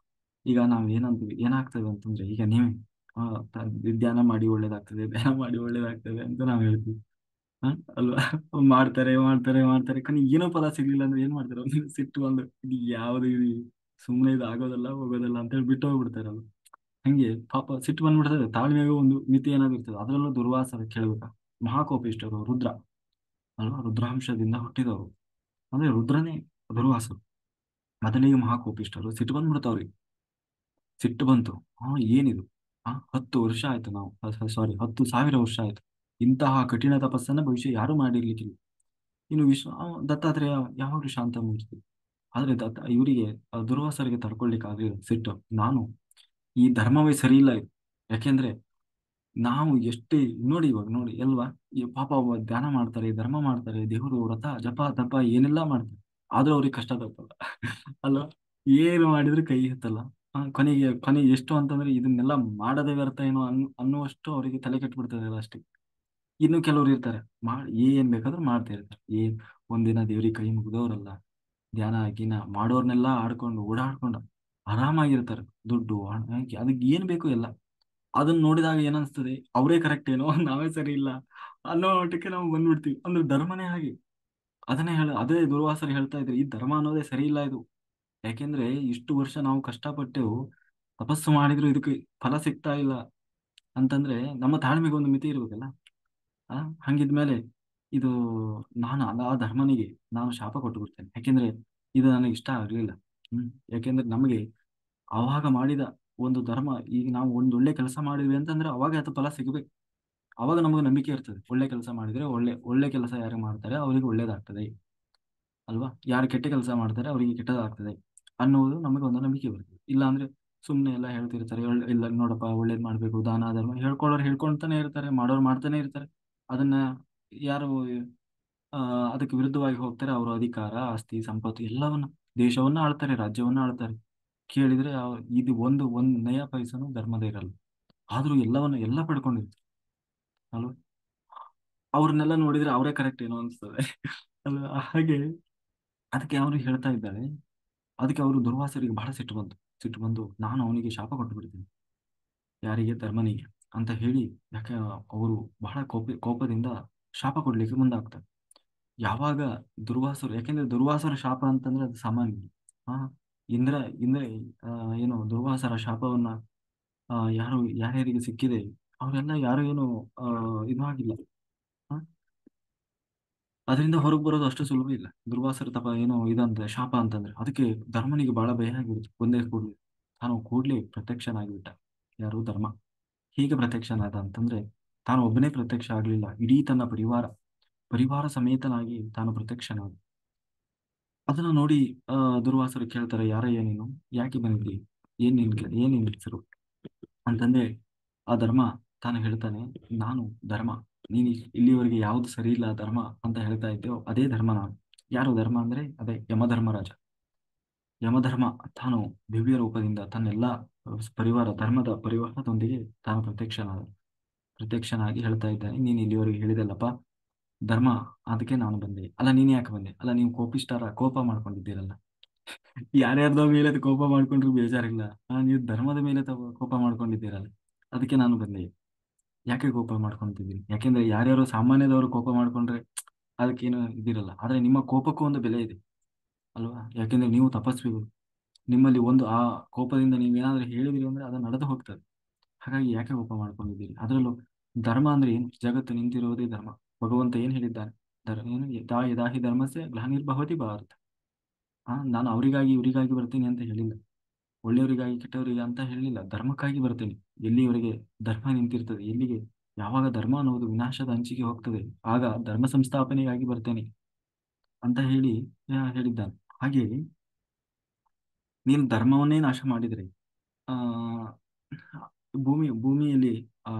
ಈಗ ನಾವ್ ಏನಂತೀವಿ, ಏನಾಗ್ತದೆ ಅಂತಂದ್ರೆ, ಈಗ ನೀವೇ ಆ, ಧ್ಯಾನ ಮಾಡಿ ಒಳ್ಳೇದಾಗ್ತದೆ, ಧ್ಯಾನ ಮಾಡಿ ಒಳ್ಳೇದಾಗ್ತದೆ ಅಂತ ನಾವ್ ಹೇಳ್ತೀವಿ. ಹ? ಅಲ್ವಾ? ಮಾಡ್ತಾರೆ ಮಾಡ್ತಾರೆ ಮಾಡ್ತಾರೆ, ಕನಿ ಏನೋ ಫಲ ಸಿಗ್ಲಿಲ್ಲ ಅಂದ್ರೆ ಏನ್ ಮಾಡ್ತಾರೆ? ಒಂದು ಸಿಟ್ಟು ಬಂದು, ಇದು ಯಾವ್ದು ಇದು, ಸುಮ್ಮನೆ ಇದು ಆಗೋದಲ್ಲ ಹೋಗೋದಲ್ಲ ಅಂತ ಹೇಳಿ ಬಿಟ್ಟು ಹೋಗ್ಬಿಡ್ತಾರೆ ಅದು. ಹಂಗೆ ಪಾಪ ಸಿಟ್ಟು ಬಂದ್ಬಿಡ್ತದೆ. ತಾಳ್ಮೆಗೂ ಒಂದು ಮಿತಿ ಏನಾದ್ರು ಇರ್ತದೆ. ಅದ್ರಲ್ಲೂ ದುರ್ವಾಸರ ಕೇಳ್ಬೇಕ, ಮಹಾಕೋಪಿಷ್ಠರು, ರುದ್ರ ಅಲ್ವಾ, ರುದ್ರಾಂಶದಿಂದ ಹುಟ್ಟಿದವರು. ಅಂದ್ರೆ ರುದ್ರನೇ ದುರ್ವಾಸರು. ಮೊದಲಿಗೆ ಮಹಾಕೋಪಿಷ್ಠರು, ಸಿಟ್ಟು ಬಂದ್ಬಿಡ್ತಾವ್ರಿ. ಸಿಟ್ಟು ಬಂತು. ಏನಿದು? 10 ವರ್ಷ ಆಯ್ತು, ನಾವು ಸಾರಿ 10,000 ವರ್ಷ ಆಯ್ತು, ಇಂತಹ ಕಠಿಣ ತಪಸ್ಸನ್ನ ಭವಿಷ್ಯ ಯಾರು ಮಾಡಿರ್ಲಿಕ್ಕಿಲ್ಲ. ಇನ್ನು ದತ್ತಾತ್ರೇಯ ಯಾವಾಗ್ಲೂ ಶಾಂತ ಮೂರ್ತಿ. ಆದ್ರೆ ಇವರಿಗೆ, ದುರ್ವಾಸರಿಗೆ ತಡ್ಕೊಳ್ಲಿಕ್ಕೆ ಆಗಲಿಲ್ಲ ಸಿಟ್ಟು. ನಾನು, ಈ ಧರ್ಮವೇ ಸರಿ ಇಲ್ಲ ಇದು. ಯಾಕೆಂದ್ರೆ ನಾವು ಎಷ್ಟೇ ನೋಡಿ, ಇವಾಗ ನೋಡಿ ಅಲ್ವಾ, ಈ ಪಾಪ ಒಬ್ಬ ಧ್ಯಾನ ಮಾಡ್ತಾರೆ, ಧರ್ಮ ಮಾಡ್ತಾರೆ, ದೇವರು ವ್ರತ ಜಪ ತಪ ಏನೆಲ್ಲಾ ಮಾಡ್ತಾರೆ, ಆದ್ರೂ ಅವ್ರಿಗೆ ಕಷ್ಟ ತಪ್ಪಲ್ಲ. ಅಲ್ವಾ? ಏನು ಮಾಡಿದ್ರು ಕೈ ಎತ್ತಲ್ಲ. ಕೊನೆಗೆ ಎಷ್ಟು ಅಂತಂದ್ರೆ ಇದನ್ನೆಲ್ಲ ಮಾಡದೇ ವ್ಯರ್ಥ ಏನೋ ಅನ್ನುವಷ್ಟು ಅವರಿಗೆ ತಲೆ ಕೆಟ್ಬಿಡ್ತದೆ ಅಷ್ಟೇ. ಇನ್ನು ಕೆಲವ್ರು ಇರ್ತಾರೆ, ಏನ್ ಬೇಕಾದ್ರೂ ಮಾಡ್ತಾ ಇರ್ತಾರೆ. ಒಂದಿನ ದೇವ್ರಿಗೆ ಕೈ ಮುಗ್ದವ್ರಲ್ಲ, ಧ್ಯಾನ ಗಿನ ಮಾಡೋರ್ನೆಲ್ಲ ಆಡ್ಕೊಂಡು ಓಡಾಡ್ಕೊಂಡು ಆರಾಮಾಗಿರ್ತಾರೆ. ದುಡ್ಡು ಹಣ ಅದಕ್ಕೆ ಏನ್ ಬೇಕು ಎಲ್ಲ. ಅದನ್ನ ನೋಡಿದಾಗ ಏನನ್ಸ್ತದೆ, ಅವರೇ ಕರೆಕ್ಟ್ ಏನೋ, ನಾವೇ ಸರಿ ಇಲ್ಲ ಅನ್ನೋ ಮಟ್ಟಕ್ಕೆ ನಾವು ಬಂದ್ಬಿಡ್ತೀವಿ. ಅಂದ್ರೆ ಧರ್ಮನೇ ಹಾಗೆ. ಅದೇ ದುರ್ವಾಸರು ಹೇಳ್ತಾ ಇದ್ರು, ಈ ಧರ್ಮ ಅನ್ನೋದೇ ಸರಿ ಇಲ್ಲ ಇದು. ಯಾಕೆಂದ್ರೆ ಇಷ್ಟು ವರ್ಷ ನಾವು ಕಷ್ಟಪಟ್ಟು ತಪಸ್ಸು ಮಾಡಿದ್ರು ಇದಕ್ಕೆ ಫಲ ಸಿಗ್ತಾ ಇಲ್ಲ ಅಂತಂದ್ರೆ ನಮ್ಮ ತಾಳ್ಮೆಗೆ ಒಂದು ಮಿತಿ ಇರ್ಬೇಕಲ್ಲ. ಆ ಹಂಗಿದ್ಮೇಲೆ ಇದು, ನಾನು ಆ ಧರ್ಮನಿಗೆ ನಾನು ಶಾಪ ಕೊಟ್ಟು ಬಿಡ್ತೇನೆ. ಯಾಕೆಂದ್ರೆ ಇದು ನನಗೆ ಇಷ್ಟ ಆಗ್ಲಿಲ್ಲ. ಯಾಕೆಂದ್ರೆ ನಮಗೆ ಅವಾಗ ಮಾಡಿದ ಒಂದು ಧರ್ಮ, ಈಗ ನಾವು ಒಂದು ಒಳ್ಳೆ ಕೆಲಸ ಮಾಡಿದ್ವಿ ಅಂತಂದ್ರೆ ಅವಾಗ ಅದು ಫಲ ಸಿಗಬೇಕು. ಅವಾಗ ನಮಗೆ ನಂಬಿಕೆ ಇರ್ತದೆ, ಒಳ್ಳೆ ಕೆಲಸ ಮಾಡಿದ್ರೆ, ಒಳ್ಳೆ ಒಳ್ಳೆ ಕೆಲಸ ಯಾರು ಮಾಡ್ತಾರೆ ಅವರಿಗೆ ಒಳ್ಳೇದಾಗ್ತದೆ ಅಲ್ವಾ, ಯಾರು ಕೆಟ್ಟ ಕೆಲಸ ಮಾಡ್ತಾರೆ ಅವರಿಗೆ ಕೆಟ್ಟದಾಗ್ತದೆ ಅನ್ನುವುದು ನಮಗೆ ಒಂದು ನಂಬಿಕೆ ಬರ್ತದೆ. ಇಲ್ಲ ಅಂದ್ರೆ ಸುಮ್ಮನೆ ಎಲ್ಲ ಹೇಳ್ತಿರ್ತಾರೆ, ಇಲ್ಲ ನೋಡಪ್ಪ ಒಳ್ಳೇದ್ ಮಾಡ್ಬೇಕು, ದಾನ ಧರ್ಮ ಹೇಳ್ಕೊಳ್ಳೋರು ಹೇಳ್ಕೊಂತಾನೆ ಇರ್ತಾರೆ, ಮಾಡೋರು ಮಾಡ್ತಾನೆ ಇರ್ತಾರೆ. ಅದನ್ನ ಯಾರು ಆ ಅದಕ್ಕೆ ವಿರುದ್ಧವಾಗಿ ಹೋಗ್ತಾರೆ, ಅವರ ಅಧಿಕಾರ, ಆಸ್ತಿ, ಸಂಪತ್ತು ಎಲ್ಲವನ್ನ, ದೇಶವನ್ನ ಆಳ್ತಾರೆ, ರಾಜ್ಯವನ್ನ ಆಳ್ತಾರೆ. ಕೇಳಿದ್ರೆ ಇದು ಒಂದ್ ನಯ ಪೈಸನು ಧರ್ಮದ ಇರಲ್ಲ. ಆದ್ರೂ ಎಲ್ಲ ಪಡ್ಕೊಂಡಿರ್ತಾರೆ ಅಲ್ವಾ. ಅವ್ರನ್ನೆಲ್ಲ ನೋಡಿದ್ರೆ ಅವರೇ ಕರೆಕ್ಟ್ ಏನೋ ಅನ್ಸ್ತದೆ. ಅಲ್ವಾ? ಹಾಗೆ ಅದಕ್ಕೆ ಅವರು ಹೇಳ್ತಾ ಇದ್ದಾರೆ. ಅದಕ್ಕೆ ಅವರು ದುರ್ವಾಸರಿಗೆ ಬಹಳ ಸಿಟ್ಟು ಬಂದು ನಾನು ಅವನಿಗೆ ಶಾಪ ಕೊಟ್ಟು ಬಿಡ್ತೀನಿ, ಯಾರಿಗೆ? ಧರ್ಮನಿಗೆ ಅಂತ ಹೇಳಿ. ಯಾಕೆ ಅವರು ಬಹಳ ಕೋಪದಿಂದ ಶಾಪ ಕೊಡ್ಲಿಕ್ಕೆ ಮುಂದಾಗ್ತಾರೆ. ಯಾವಾಗ ದುರ್ವಾಸರು, ಯಾಕೆಂದ್ರೆ ದುರ್ವಾಸರ ಶಾಪ ಅಂತಂದ್ರೆ ಅದು ಸಾಮಾನ್ಯ. ಆ ಇಂದ್ರ ಇಂದ್ರ ಆ, ಏನು ದುರ್ವಾಸರ ಶಾಪವನ್ನ ಯಾರ್ಯಾರಿಗೆ ಸಿಕ್ಕಿದೆ ಅವರೆಲ್ಲ ಯಾರು ಏನು ಆ ಇದು ಆಗಿಲ್ಲ. ಆ, ಅದರಿಂದ ಹೊರಗೆ ಬರೋದು ಅಷ್ಟು ಸುಲಭ ಇಲ್ಲ. ದುರ್ವಾಸರ ತಪ ಏನೋ ಇದಂದ್ರೆ, ಶಾಪ ಅಂತಂದ್ರೆ, ಅದಕ್ಕೆ ಧರ್ಮನಿಗೆ ಬಹಳ ಭಯ ಆಗಿಬಿಡ್ತು. ಒಂದೇ ಕೂಡ್ಲೆ ತಾನು ಕೂಡ್ಲೆ ಪ್ರತ್ಯಕ್ಷನಾಗಿಬಿಟ್ಟ. ಯಾರು? ಧರ್ಮ. ಹೇಗೆ ಪ್ರತ್ಯಕ್ಷನಾದ ಅಂತಂದ್ರೆ, ತಾನು ಒಬ್ಬನೇ ಪ್ರತ್ಯಕ್ಷ ಆಗ್ಲಿಲ್ಲ, ಇಡೀ ತನ್ನ ಪರಿವಾರ ಸಮೇತನಾಗಿ ತಾನು ಪ್ರತ್ಯಕ್ಷನಾದ. ಅದನ್ನ ನೋಡಿ ದುರ್ವಾಸರು ಕೇಳ್ತಾರೆ, ಯಾರಯ್ಯ ನೀನು, ಯಾಕೆ ಬಂದಿದ್ದಿ, ಏನ್ ನಿನ್ ಹೆಸರು ಅಂತಂದ್ರೆ, ಆ ಧರ್ಮ ತಾನು ಹೇಳ್ತಾನೆ, ನಾನು ಧರ್ಮ, ನೀನ್ ಇಲ್ಲಿವರೆಗೆ ಯಾವ್ದು ಸರಿ ಇಲ್ಲ ಧರ್ಮ ಅಂತ ಹೇಳ್ತಾ ಇದ್ದೇವೋ ಅದೇ ಧರ್ಮ ನಾನು. ಯಾರು ಧರ್ಮ ಅಂದ್ರೆ ಅದೇ ಯಮಧರ್ಮರಾಜ. ಯಮಧರ್ಮ ತಾನು ದಿವ್ಯ ರೂಪದಿಂದ ತನ್ನೆಲ್ಲ ಧರ್ಮದ ಪರಿವಾರದೊಂದಿಗೆ ತಾನು ಪ್ರತ್ಯಕ್ಷನಾಗಿ ಹೇಳ್ತಾ ಇದ್ದಾನೆ, ನೀನು ಇಲ್ಲಿವರೆಗೆ ಹೇಳಿದಲ್ಲಪ್ಪ, ಧರ್ಮ, ಅದಕ್ಕೆ ನಾನು ಬಂದೆ. ಅಲ್ಲ ನೀನ್ ಯಾಕೆ ಬಂದೆ? ಅಲ್ಲ ನೀವು ಕೋಪಿಷ್ಟಾರ, ಕೋಪ ಮಾಡ್ಕೊಂಡಿದ್ದೀರಲ್ಲ. ಯಾರ್ಯಾರ್ದೋ ಮೇಲೆ ಕೋಪ ಮಾಡ್ಕೊಂಡ್ರು ಬೇಜಾರಿಲ್ಲ. ನೀವು ಧರ್ಮದ ಮೇಲೆ ಕೋಪ ಮಾಡ್ಕೊಂಡಿದ್ದೀರಲ್ಲ, ಅದಕ್ಕೆ ನಾನು ಬಂದೆ. ಯಾಕೆ ಕೋಪ ಮಾಡ್ಕೊಂತಿದ್ದೀನಿ? ಯಾಕೆಂದ್ರೆ ಯಾರ್ಯಾರೋ ಸಾಮಾನ್ಯದವರು ಕೋಪ ಮಾಡ್ಕೊಂಡ್ರೆ ಅದಕ್ಕೇನು ಇದಿರಲ್ಲ. ಆದ್ರೆ ನಿಮ್ಮ ಕೋಪಕ್ಕೂ ಒಂದು ಬೆಲೆ ಇದೆ ಅಲ್ವಾ? ಯಾಕೆಂದ್ರೆ ನೀವು ತಪಸ್ವಿಗಳು. ನಿಮ್ಮಲ್ಲಿ ಒಂದು ಆ ಕೋಪದಿಂದ ನೀವೇನಾದ್ರೂ ಹೇಳಿದಿರಿ ಅಂದ್ರೆ ಅದು ನಡೆದು ಹೋಗ್ತದೆ. ಹಾಗಾಗಿ ಯಾಕೆ ಕೋಪ ಮಾಡ್ಕೊಂಡಿದ್ದೀರಿ? ಅದರಲ್ಲೂ ಧರ್ಮ ಅಂದ್ರೆ ಏನು? ಜಗತ್ತು ನಿಂತಿರುವುದೇ ಧರ್ಮ. ಭಗವಂತ ಏನ್ ಹೇಳಿದ್ದಾನೆ? ಏನು ಯಥಾ ಯದಾಹಿ ಧರ್ಮಸ್ಯ ಗ್ಲಾನಿರ್ಭವತಿ ಭಾರತ. ನಾನು ಅವರಿಗಾಗಿ ಇವರಿಗಾಗಿ ಬರ್ತೀನಿ ಅಂತ ಹೇಳಿಲ್ಲ. ಒಳ್ಳೆಯವರಿಗಾಗಿ ಕೆಟ್ಟವರಿಗೆ ಅಂತ ಹೇಳಿಲ್ಲ. ಧರ್ಮಕ್ಕಾಗಿ ಬರ್ತೇನೆ. ಎಲ್ಲಿಯವರೆಗೆ ಧರ್ಮ ನಿಂತಿರ್ತದೆ, ಎಲ್ಲಿಗೆ ಯಾವಾಗ ಧರ್ಮ ಅನ್ನೋದು ವಿನಾಶದ ಅಂಚಿಗೆ ಹೋಗ್ತದೆ, ಆಗ ಧರ್ಮ ಸಂಸ್ಥಾಪನೆಗಾಗಿ ಬರ್ತೇನೆ ಅಂತ ಹೇಳಿ ಹೇಳಿದ್ದಾನೆ. ಹಾಗೆ ನೀನು ಧರ್ಮವನ್ನೇ ನಾಶ ಮಾಡಿದರೆ ಆ ಭೂಮಿಯಲ್ಲಿ ಆ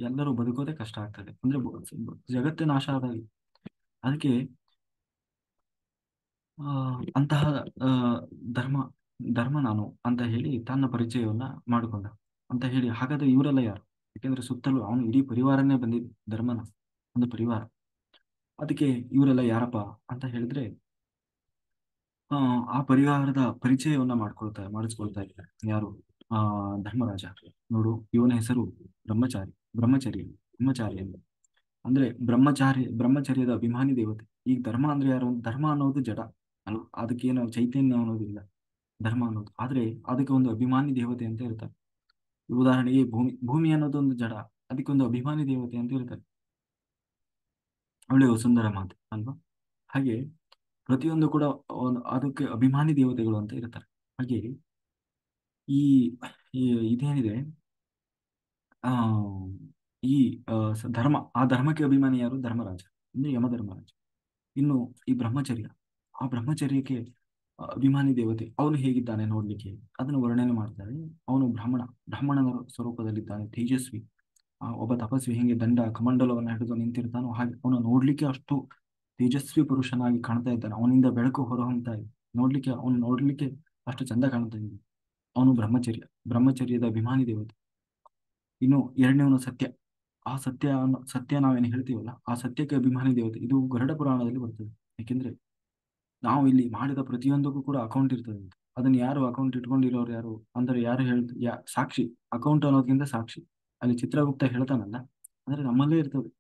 ಎಲ್ಲರೂ ಬದುಕೋದೇ ಕಷ್ಟ ಆಗ್ತದೆ. ಅಂದ್ರೆ ಜಗತ್ತೇ ನಾಶ ಆದಾಗ ಅದಕ್ಕೆ ಅಂತಹ ಆ, ಧರ್ಮ ಧರ್ಮ ನಾನು ಅಂತ ಹೇಳಿ ತನ್ನ ಪರಿಚಯವನ್ನ ಮಾಡಿಕೊಂಡ. ಅಂತ ಹೇಳಿ ಹಾಗಾದ್ರೆ ಇವರೆಲ್ಲ ಯಾರು? ಯಾಕೆಂದ್ರೆ ಸುತ್ತಲೂ ಅವನು ಇಡೀ ಪರಿವಾರನೇ ಬಂದಿದೆ, ಧರ್ಮನ ಒಂದು ಪರಿವಾರ. ಅದಕ್ಕೆ ಇವರೆಲ್ಲ ಯಾರಪ್ಪ ಅಂತ ಹೇಳಿದ್ರೆ ಆ ಆ ಪರಿವಾರದ ಪರಿಚಯವನ್ನ ಮಾಡಿಸ್ಕೊಳ್ತಾ ಇದ್ದಾರೆ. ಯಾರು? ಆ ಧರ್ಮರಾಜ. ನೋಡು, ಇವನ ಹೆಸರು ಬ್ರಹ್ಮಚಾರಿ. ಬ್ರಹ್ಮಚಾರಿ ಅಂತ ಅಂದ್ರೆ ಬ್ರಹ್ಮಚರ್ಯದ ಅಭಿಮಾನಿ ದೇವತೆ. ಈಗ ಧರ್ಮ ಅಂದ್ರೆ ಯಾರು? ಧರ್ಮ ಅನ್ನೋದು ಜಡ ಅಲ್ವಾ? ಅದಕ್ಕೇನು ಚೈತನ್ಯ ಅನ್ನೋದಿಲ್ಲ ಧರ್ಮ ಅನ್ನೋದು. ಆದ್ರೆ ಅದಕ್ಕೆ ಒಂದು ಅಭಿಮಾನಿ ದೇವತೆ ಅಂತ ಇರ್ತಾರೆ. ಉದಾಹರಣೆಗೆ ಭೂಮಿ ಅನ್ನೋದು ಒಂದು ಜಡ, ಅದಕ್ಕೆ ಒಂದು ಅಭಿಮಾನಿ ದೇವತೆ ಅಂತ ಇರ್ತಾರೆ. ಒಳ್ಳೆಯ ಸುಂದರ ಮಾತು ಅಲ್ವಾ? ಹಾಗೆ ಪ್ರತಿಯೊಂದು ಕೂಡ ಅದಕ್ಕೆ ಅಭಿಮಾನಿ ದೇವತೆಗಳು ಅಂತ ಇರ್ತಾರೆ. ಹಾಗೆ ಈ ಈ ಇದೇನಿದೆ ಆ ಈ ಆ ಧರ್ಮಕ್ಕೆ ಅಭಿಮಾನಿ ಯಾರು? ಧರ್ಮರಾಜ, ಅಂದ್ರೆ ಯಮಧರ್ಮರಾಜ. ಇನ್ನು ಈ ಬ್ರಹ್ಮಚರ್ಯ, ಆ ಬ್ರಹ್ಮಚರ್ಯಕ್ಕೆ ಅಭಿಮಾನಿ ದೇವತೆ. ಅವನು ಹೇಗಿದ್ದಾನೆ ನೋಡ್ಲಿಕ್ಕೆ ಅದನ್ನು ವರ್ಣನೆ ಮಾಡ್ತಾರೆ. ಅವನು ಬ್ರಾಹ್ಮಣನ ಸ್ವರೂಪದಲ್ಲಿದ್ದಾನೆ, ತೇಜಸ್ವಿ. ಒಬ್ಬ ತಪಸ್ವಿ ಹೆಂಗೆ ದಂಡ ಕಮಂಡಲವನ್ನು ಹಿಡಿದು ನಿಂತಿರ್ತಾನೋ ಹಾಗೆ ಅವನು ನೋಡ್ಲಿಕ್ಕೆ ಅಷ್ಟು ತೇಜಸ್ವಿ ಪುರುಷನಾಗಿ ಕಾಣ್ತಾ ಇದ್ದಾನೆ. ಅವನಿಂದ ಬೆಳಕು ಹೊರಹೊಮ್ತಾ ಇದೆ. ಅವನು ನೋಡ್ಲಿಕ್ಕೆ ಅಷ್ಟು ಚಂದ ಕಾಣ್ತಾ ಇದ್ದಾನೆ. ಅವನು ಬ್ರಹ್ಮಚರ್ಯದ ಅಭಿಮಾನಿ ದೇವತೆ. ಇನ್ನು ಎರಡನೇವನು ಸತ್ಯ. ಸತ್ಯ ನಾವೇನು ಹೇಳ್ತೀವಲ್ಲ, ಆ ಸತ್ಯಕ್ಕೆ ಅಭಿಮಾನಿ ದೇವತೆ. ಇದು ಗರುಡ ಪುರಾಣದಲ್ಲಿ ಬರ್ತದೆ. ಯಾಕೆಂದ್ರೆ ನಾವು ಇಲ್ಲಿ ಮಾಡಿದ ಪ್ರತಿಯೊಂದಕ್ಕೂ ಕೂಡ ಅಕೌಂಟ್ ಇರ್ತದೆ ಅಂತ. ಅದನ್ನ ಯಾರು ಅಕೌಂಟ್ ಇಟ್ಕೊಂಡಿರೋರು ಯಾರು ಅಂದ್ರೆ ಯಾರು ಸಾಕ್ಷಿ. ಅಕೌಂಟ್ ಅನ್ನೋದಕ್ಕಿಂತ ಸಾಕ್ಷಿ. ಅಲ್ಲಿ ಚಿತ್ರಗುಪ್ತ ಹೇಳ್ತಾನಲ್ಲ, ಅಂದ್ರೆ ನಮ್ಮಲ್ಲೇ ಇರ್ತದೆ.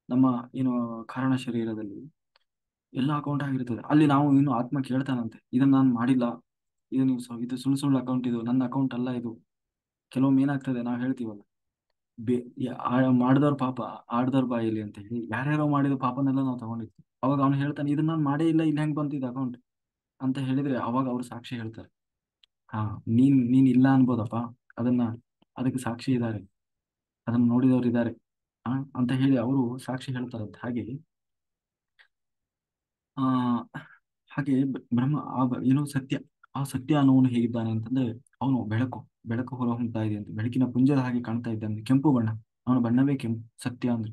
ನಮ್ಮ ಏನು ಕಾರಣ ಶರೀರದಲ್ಲಿ ಎಲ್ಲ ಅಕೌಂಟ್ ಆಗಿರ್ತದೆ. ಅಲ್ಲಿ ನಾವು ಇನ್ನು ಆತ್ಮ ಕೇಳ್ತಾನಂತೆ, ಇದನ್ನ ನಾನು ಮಾಡಿಲ್ಲ, ಇದು ಸುಳ್ಳು ಸುಳ್ಳು ಅಕೌಂಟ್, ಇದು ನನ್ನ ಅಕೌಂಟ್ ಅಲ್ಲ ಇದು. ಕೆಲವೊಮ್ಮೆ ಏನಾಗ್ತದೆ ನಾವು ಹೇಳ್ತೀವಲ್ಲ, ಬೇ ಮಾಡಿದವ್ರ ಪಾಪ ಆಡ್ದವ್ರ ಬಾಯಲ್ಲಿ ಅಂತ ಹೇಳಿ ಯಾರ್ಯಾರೋ ಮಾಡಿದ ಪಾಪನೆಲ್ಲ ನಾವು ತಗೊಂಡಿರ್ತೀವಿ. ಅವಾಗ ಅವನು ಹೇಳ್ತಾನೆ, ಇದನ್ನ ನಾನು ಮಾಡೇ ಇಲ್ಲ, ಇಲ್ಲಿ ಹೆಂಗ್ ಬಂತಿದ್ದ ಅಕೌಂಟ್ ಅಂತ ಹೇಳಿದ್ರೆ ಅವಾಗ ಅವ್ರು ಸಾಕ್ಷಿ ಹೇಳ್ತಾರೆ. ಹಾ, ನೀನ್ ಇಲ್ಲ ಅನ್ಬೋದಪ್ಪ, ಅದನ್ನ ಅದಕ್ಕೆ ಸಾಕ್ಷಿ ಇದ್ದಾರೆ, ಅದನ್ನ ನೋಡಿದವರು ಇದ್ದಾರೆ ಅಂತ ಹೇಳಿ ಅವರು ಸಾಕ್ಷಿ ಹೇಳ್ತಾರಂತೆ. ಆ ಹಾಗೆ ಬ್ರಹ್ಮ ಏನು ಸತ್ಯ. ಆ ಸತ್ಯ ಅನ್ನೋನು ಹೇಗಿದ್ದಾನೆ ಅಂತಂದ್ರೆ ಅವನು ಬೆಳಕು ಹೊರ ಹೊಮ್ತಾ ಇದೆ ಅಂತ, ಬೆಳಕಿನ ಪುಂಜದ ಹಾಗೆ ಕಾಣ್ತಾ ಇದ್ದಾನೆ. ಕೆಂಪು ಬಣ್ಣ, ಅವನ ಬಣ್ಣವೇ ಕೆಂಪು. ಸತ್ಯ ಅಂದ್ರೆ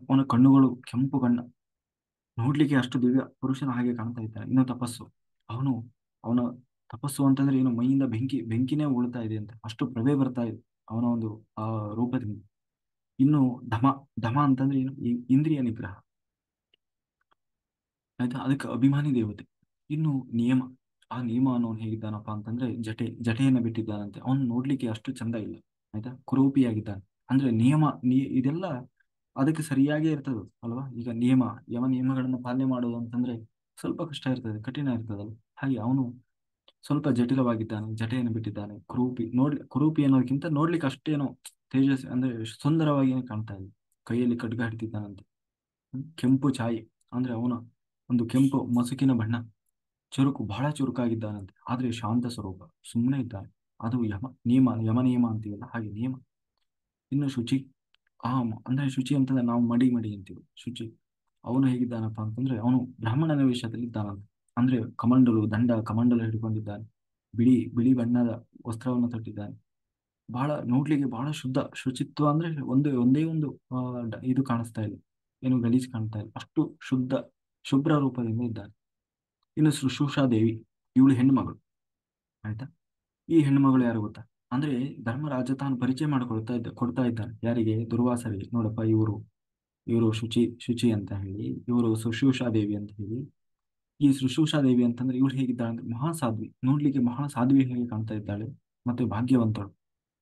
ಅವನ ಕಣ್ಣುಗಳು ಕೆಂಪು ಬಣ್ಣ, ನೋಡ್ಲಿಕ್ಕೆ ಅಷ್ಟು ದಿವ್ಯ ಪುರುಷನ ಹಾಗೆ ಕಾಣ್ತಾ ಇದ್ದಾನೆ. ಇನ್ನು ತಪಸ್ಸು, ಅವನು ಅವನ ತಪಸ್ಸು ಅಂತಂದ್ರೆ ಏನು, ಮೈಯಿಂದ ಬೆಂಕಿನೇ ಉಳ್ತಾ ಇದೆ ಅಂತ, ಅಷ್ಟು ಪ್ರಭೆ ಬರ್ತಾ ಇದೆ ಅವನ ಒಂದು ಆ ರೂಪದಿಂದ. ಇನ್ನು ಧಮ ಧಮ ಅಂತಂದ್ರೆ ಏನು? ಇಂದ್ರಿಯ ನಿಗ್ರಹ. ಆಯ್ತಾ? ಅದಕ್ಕೆ ಅಭಿಮಾನಿ ದೇವತೆ. ಇನ್ನು ನಿಯಮ. ಆ ನಿಯಮ ಅನ್ನೋನು ಹೇಗಿದ್ದಾನಪ್ಪ ಅಂತಂದ್ರೆ ಜಟೆಯನ್ನ ಬಿಟ್ಟಿದ್ದಾನಂತೆ. ಅವನು ನೋಡ್ಲಿಕ್ಕೆ ಅಷ್ಟು ಚಂದ ಇಲ್ಲ. ಆಯ್ತಾ? ಕುರೂಪಿಯಾಗಿದ್ದಾನೆ. ಅಂದ್ರೆ ಇದೆಲ್ಲ ಅದಕ್ಕೆ ಸರಿಯಾಗೇ ಇರ್ತದೆ ಅಲ್ವಾ? ಈಗ ನಿಯಮಗಳನ್ನ ಪಾಲನೆ ಮಾಡೋದು ಅಂತಂದ್ರೆ ಸ್ವಲ್ಪ ಕಷ್ಟ ಇರ್ತದೆ, ಕಠಿಣ ಇರ್ತದಲ್ಲ. ಹಾಗೆ ಅವನು ಸ್ವಲ್ಪ ಜಟಿಲವಾಗಿದ್ದಾನೆ, ಜಟೆಯನ್ನು ಬಿಟ್ಟಿದ್ದಾನೆ, ಕುರೂಪಿ ಅನ್ನೋದಕ್ಕಿಂತ ನೋಡ್ಲಿಕ್ಕೆ ಅಷ್ಟೇನೋ ತೇಜಸ್ ಅಂದ್ರೆ ಸುಂದರವಾಗಿ ಕಾಣ್ತಾ ಇದೆ. ಕೈಯಲ್ಲಿ ಖಡ್ಗ ಹಿಡಿದಿದ್ದಾನಂತೆ. ಕೆಂಪು ಛಾಯೆ ಅಂದ್ರೆ ಅವನ ಒಂದು ಕೆಂಪು ಮಸುಕಿನ ಬಣ್ಣ. ಬಹಳ ಚುರುಕಾಗಿದ್ದಾನಂತೆ. ಆದ್ರೆ ಶಾಂತ ಸ್ವರೂಪ, ಸುಮ್ಮನೆ ಇದ್ದಾನೆ. ಅದು ಯಮ ನಿಯಮ ಅಂತೀವಲ್ಲ, ಹಾಗೆ ನಿಯಮ. ಇನ್ನು ಶುಚಿ. ಅಂದ್ರೆ ಶುಚಿ ಅಂತಂದ್ರೆ ನಾವು ಮಡಿ ಅಂತೀವಿ, ಶುಚಿ. ಅವನು ಹೇಗಿದ್ದಾನಪ್ಪ ಅಂತಂದ್ರೆ ಅವನು ಬ್ರಾಹ್ಮಣನ ವೇಷದಲ್ಲಿ ಇದ್ದಾನಂತೆ. ಅಂದ್ರೆ ಕಮಂಡಲ ಹಿಡ್ಕೊಂಡಿದ್ದಾನೆ. ಬಿಳಿ ಬಿಳಿ ಬಣ್ಣದ ವಸ್ತ್ರವನ್ನು ತೊಟ್ಟಿದ್ದಾನೆ. ನೋಡ್ಲಿಕ್ಕೆ ಬಹಳ ಶುಚಿತ್ವ ಅಂದ್ರೆ ಒಂದೇ ಒಂದು ಇದು ಕಾಣಿಸ್ತಾ ಇಲ್ಲ, ಏನು ಗಲೀಜ್ ಕಾಣ್ತಾ ಇಲ್ಲ, ಅಷ್ಟು ಶುಭ್ರ ರೂಪದಿಂದ ಇದ್ದಾನೆ. ಇನ್ನು ಶುಶ್ರೂಷಾ ದೇವಿ, ಇವಳು ಹೆಣ್ಣು ಆಯ್ತಾ? ಈ ಹೆಣ್ಣು ಮಗಳು ಯಾರು ಗೊತ್ತಾ? ಅಂದ್ರೆ ಧರ್ಮರಾಜ ತಾನು ಪರಿಚಯ ಕೊಡ್ತಾ ಇದ್ದಾನೆ. ಯಾರಿಗೆ? ದುರ್ವಾಸರಿಗೆ. ನೋಡಪ್ಪ, ಇವರು ಶುಚಿ ಅಂತ ಹೇಳಿ, ಇವರು ಶುಶ್ರೂಷಾ ದೇವಿ ಅಂತ ಹೇಳಿ. ಈ ಶುಶ್ರೂಷಾ ದೇವಿ ಅಂತಂದ್ರೆ ಇವಳು ಹೇಗಿದ್ದಾಳೆ ಅಂದ್ರೆ ಮಹಾಸಾಧ್ವಿ, ನೋಡ್ಲಿಕ್ಕೆ ಮಹಾ ಸಾಧ್ವಿ ಹೇಗೆ ಕಾಣ್ತಾ ಇದ್ದಾಳೆ, ಮತ್ತೆ ಭಾಗ್ಯವಂತಳು.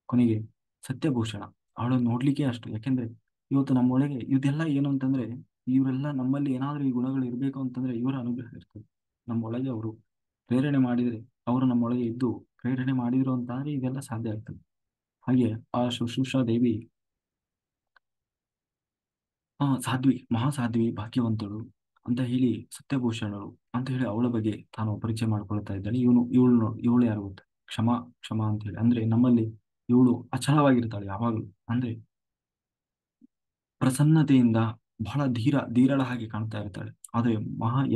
ಕೊನೆಗೆ ಸತ್ಯಭೂಷಣ, ಅವಳನ್ನು ನೋಡ್ಲಿಕ್ಕೆ ಅಷ್ಟು. ಯಾಕೆಂದ್ರೆ ಇವತ್ತು ನಮ್ಮೊಳಗೆ ಇದೆಲ್ಲ ಏನು ಅಂತಂದ್ರೆ, ಇವರೆಲ್ಲ ನಮ್ಮಲ್ಲಿ ಏನಾದ್ರೂ ಈ ಗುಣಗಳು ಇರಬೇಕು ಅಂತಂದ್ರೆ ಇವರ ಅನುಗ್ರಹ ಇರ್ತದೆ. ನಮ್ಮೊಳಗೆ ಅವರು ಪ್ರೇರಣೆ ಮಾಡಿದರೆ, ಅವರು ನಮ್ಮೊಳಗೆ ಇದ್ದು ಪ್ರೇರಣೆ ಮಾಡಿದ್ರು ಅಂತಂದ್ರೆ ಇದೆಲ್ಲ ಸಾಧ್ಯ ಆಗ್ತದೆ. ಹಾಗೆ ಆ ಶುಶ್ರೂಷಾ ದೇವಿ ಸಾಧ್ವಿ, ಮಹಾಸಾಧ್ವಿ, ಭಾಗ್ಯವಂತಳು ಅಂತ ಹೇಳಿ, ಸತ್ಯಭೂಷಣಳು ಅಂತ ಹೇಳಿ ಅವಳ ಬಗ್ಗೆ ತಾನು ಪರಿಚಯ ಮಾಡ್ಕೊಳ್ತಾ ಇದ್ದಾಳೆ. ಇವಳು ಯಾರು ಗೊತ್ತಾ? ಕ್ಷಮಾ. ಕ್ಷಮಾ ಅಂತ ಹೇಳಿ ಅಂದ್ರೆ ನಮ್ಮಲ್ಲಿ ಇವಳು ಅಚಲವಾಗಿರ್ತಾಳೆ ಯಾವಾಗಲೂ. ಅಂದ್ರೆ ಪ್ರಸನ್ನತೆಯಿಂದ ಬಹಳ ಧೀರಳ ಹಾಗೆ ಕಾಣ್ತಾ ಇರ್ತಾಳೆ. ಆದ್ರೆ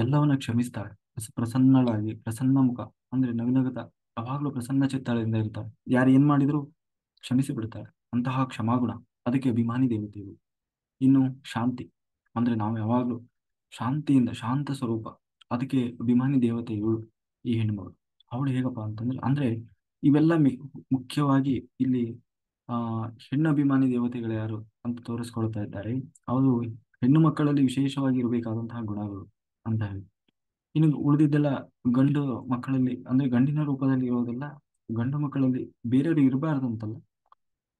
ಎಲ್ಲವನ್ನ ಕ್ಷಮಿಸ್ತಾಳೆ. ಪ್ರಸನ್ನಳಾಗಿ, ಪ್ರಸನ್ನ ಮುಖ, ಅಂದ್ರೆ ನಗುನಗುತ್ತಾ ಯಾವಾಗ್ಲೂ ಪ್ರಸನ್ನ ಚಿತ್ತದಿಂದ ಇರ್ತಾಳೆ. ಯಾರು ಏನ್ ಮಾಡಿದ್ರು ಕ್ಷಮಿಸಿ ಬಿಡ್ತಾಳೆ. ಅಂತಹ ಕ್ಷಮಾಗುಣ, ಅದಕ್ಕೆ ಅಭಿಮಾನಿ ದೇವತೆ ಇವು. ಇನ್ನು ಶಾಂತಿ, ಅಂದ್ರೆ ನಾವು ಯಾವಾಗ್ಲೂ ಶಾಂತಿಯಿಂದ, ಶಾಂತ ಸ್ವರೂಪ, ಅದಕ್ಕೆ ಅಭಿಮಾನಿ ದೇವತೆ ಇವಳು, ಈ ಹೆಣ್ಮಗಳು. ಅವಳು ಹೇಗಪ್ಪ ಅಂತಂದ್ರೆ, ಅಂದ್ರೆ ಇವೆಲ್ಲ ಮುಖ್ಯವಾಗಿ ಇಲ್ಲಿ ಆ ಹೆಣ್ಣು ಅಭಿಮಾನಿ ದೇವತೆಗಳು ಯಾರು ಅಂತ ತೋರಿಸ್ಕೊಳ್ತಾ ಇದ್ದಾರೆ. ಅವರು ಹೆಣ್ಣು ಮಕ್ಕಳಲ್ಲಿ ವಿಶೇಷವಾಗಿ ಇರಬೇಕಾದಂತಹ ಗುಣಗಳು ಅಂತ ಹೇಳಿ. ಇನ್ನು ಉಳಿದಿದ್ದೆಲ್ಲ ಗಂಡು ಮಕ್ಕಳಲ್ಲಿ, ಅಂದ್ರೆ ಗಂಡಿನ ರೂಪದಲ್ಲಿ ಇರೋದೆಲ್ಲ ಗಂಡು ಮಕ್ಕಳಲ್ಲಿ ಬೇರೆಯವರು ಇರಬಾರ್ದು ಅಂತಲ್ಲ,